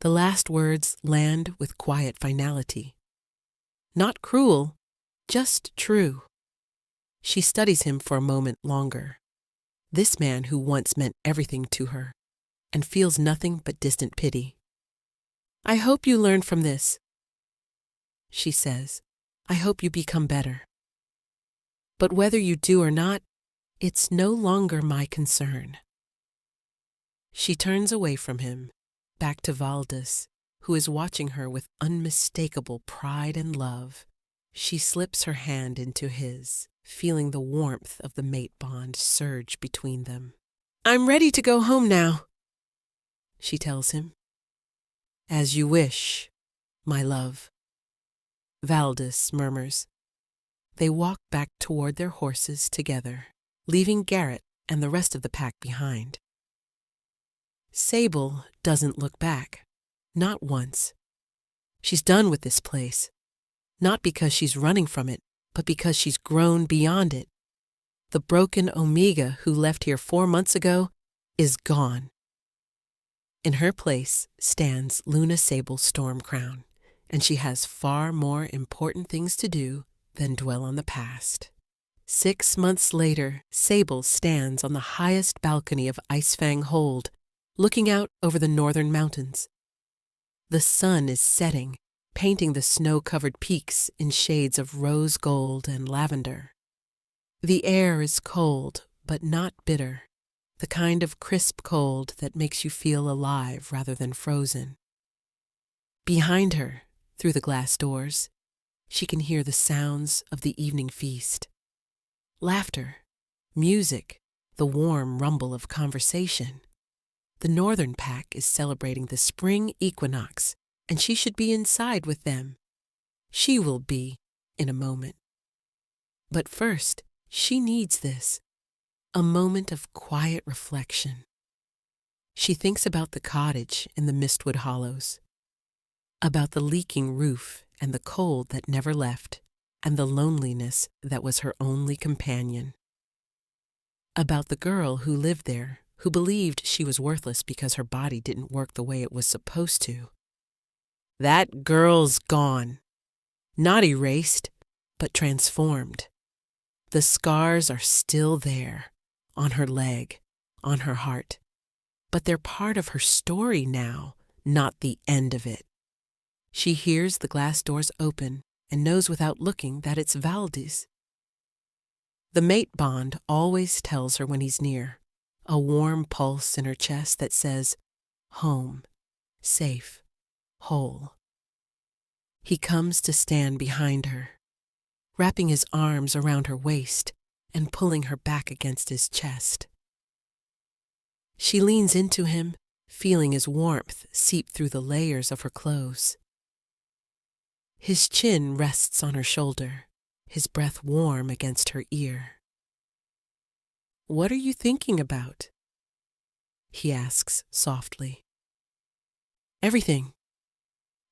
The last words land with quiet finality. Not cruel, just true. She studies him for a moment longer. This man who once meant everything to her, and feels nothing but distant pity. I hope you learn from this, she says. I hope you become better. But whether you do or not, it's no longer my concern. She turns away from him, back to Valdis, who is watching her with unmistakable pride and love. She slips her hand into his, feeling the warmth of the mate bond surge between them. I'm ready to go home now, she tells him. As you wish, my love, Valdis murmurs. They walk back toward their horses together, leaving Garrett and the rest of the pack behind. Sable doesn't look back, not once. She's done with this place, not because she's running from it, but because she's grown beyond it. The broken Omega who left here 4 months ago is gone. In her place stands Luna Sable's storm crown, and she has far more important things to do than dwell on the past. 6 months later, Sable stands on the highest balcony of Icefang Hold, looking out over the northern mountains. The sun is setting, painting the snow-covered peaks in shades of rose gold and lavender. The air is cold, but not bitter, the kind of crisp cold that makes you feel alive rather than frozen. Behind her, through the glass doors, she can hear the sounds of the evening feast. Laughter, music, the warm rumble of conversation. The northern pack is celebrating the spring equinox, and she should be inside with them. She will be in a moment. But first, she needs this, a moment of quiet reflection. She thinks about the cottage in the Mistwood Hollows, about the leaking roof and the cold that never left, and the loneliness that was her only companion. About the girl who lived there, who believed she was worthless because her body didn't work the way it was supposed to. That girl's gone. Not erased, but transformed. The scars are still there, on her leg, on her heart. But they're part of her story now, not the end of it. She hears the glass doors open and knows without looking that it's Valdis. The mate bond always tells her when he's near, a warm pulse in her chest that says, home, safe, whole. He comes to stand behind her, wrapping his arms around her waist and pulling her back against his chest. She leans into him, feeling his warmth seep through the layers of her clothes. His chin rests on her shoulder, his breath warm against her ear. What are you thinking about? He asks softly. Everything,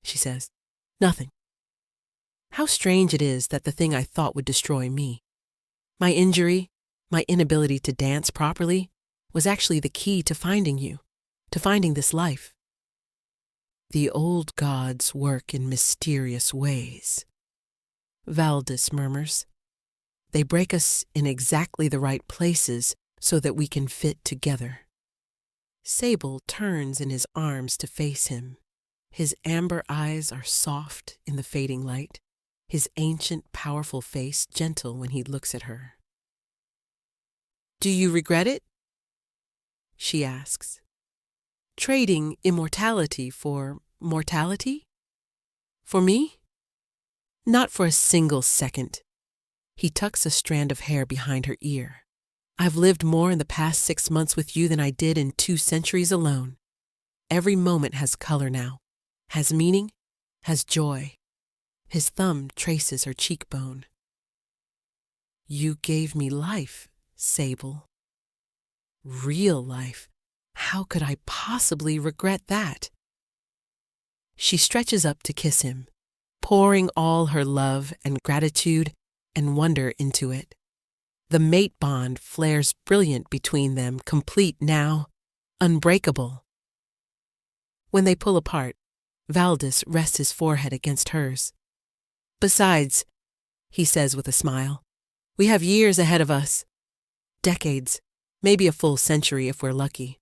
she says. Nothing. How strange it is that the thing I thought would destroy me, my injury, my inability to dance properly, was actually the key to finding you, to finding this life. The old gods work in mysterious ways, Valdis murmurs. They break us in exactly the right places so that we can fit together. Sable turns in his arms to face him. His amber eyes are soft in the fading light, his ancient, powerful face gentle when he looks at her. Do you regret it? She asks. Trading immortality for mortality? For me? Not for a single second. He tucks a strand of hair behind her ear. I've lived more in the past 6 months with you than I did in 2 centuries alone. Every moment has color now, has meaning, has joy. His thumb traces her cheekbone. You gave me life, Sable. Real life. How could I possibly regret that? She stretches up to kiss him, pouring all her love and gratitude and wonder into it. The mate bond flares brilliant between them, complete now, unbreakable. When they pull apart, Valdis rests his forehead against hers. Besides, he says with a smile. We have years ahead of us. Decades, maybe a full century if we're lucky.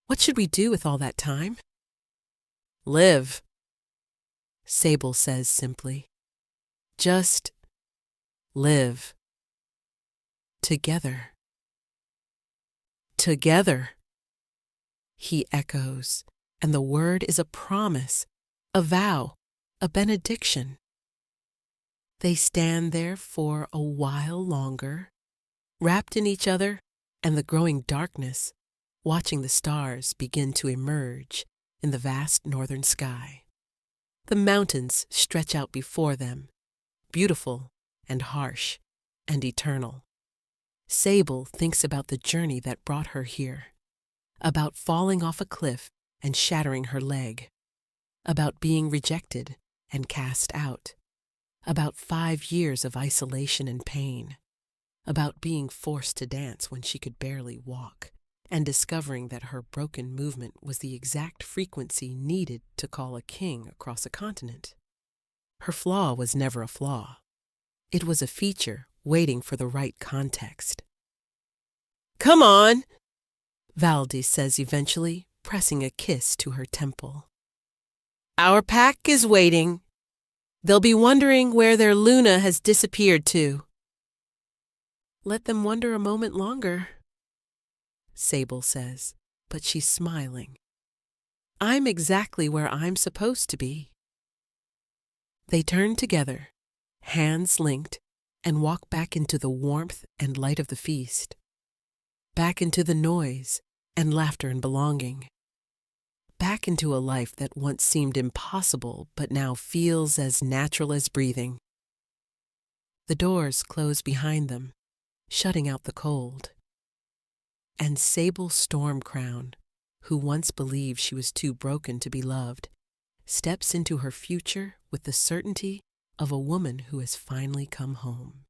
What should we do with all that time? Live, Sable says simply. Just live. Together. Together, he echoes, and the word is a promise, a vow, a benediction. They stand there for a while longer, wrapped in each other and the growing darkness, watching the stars begin to emerge in the vast northern sky. The mountains stretch out before them, beautiful and harsh and eternal. Sable thinks about the journey that brought her here, about falling off a cliff and shattering her leg, about being rejected and cast out, about 5 years of isolation and pain, about being forced to dance when she could barely walk, and discovering that her broken movement was the exact frequency needed to call a king across a continent. Her flaw was never a flaw. It was a feature waiting for the right context. Come on, Valdez says eventually, pressing a kiss to her temple. Our pack is waiting. They'll be wondering where their Luna has disappeared to. Let them wonder a moment longer, Sable says, but she's smiling. I'm exactly where I'm supposed to be. They turn together, hands linked, and walk back into the warmth and light of the feast, back into the noise and laughter and belonging, back into a life that once seemed impossible but now feels as natural as breathing. The doors close behind them, shutting out the cold. And Sable Stormcrown, who once believed she was too broken to be loved, steps into her future with the certainty of a woman who has finally come home.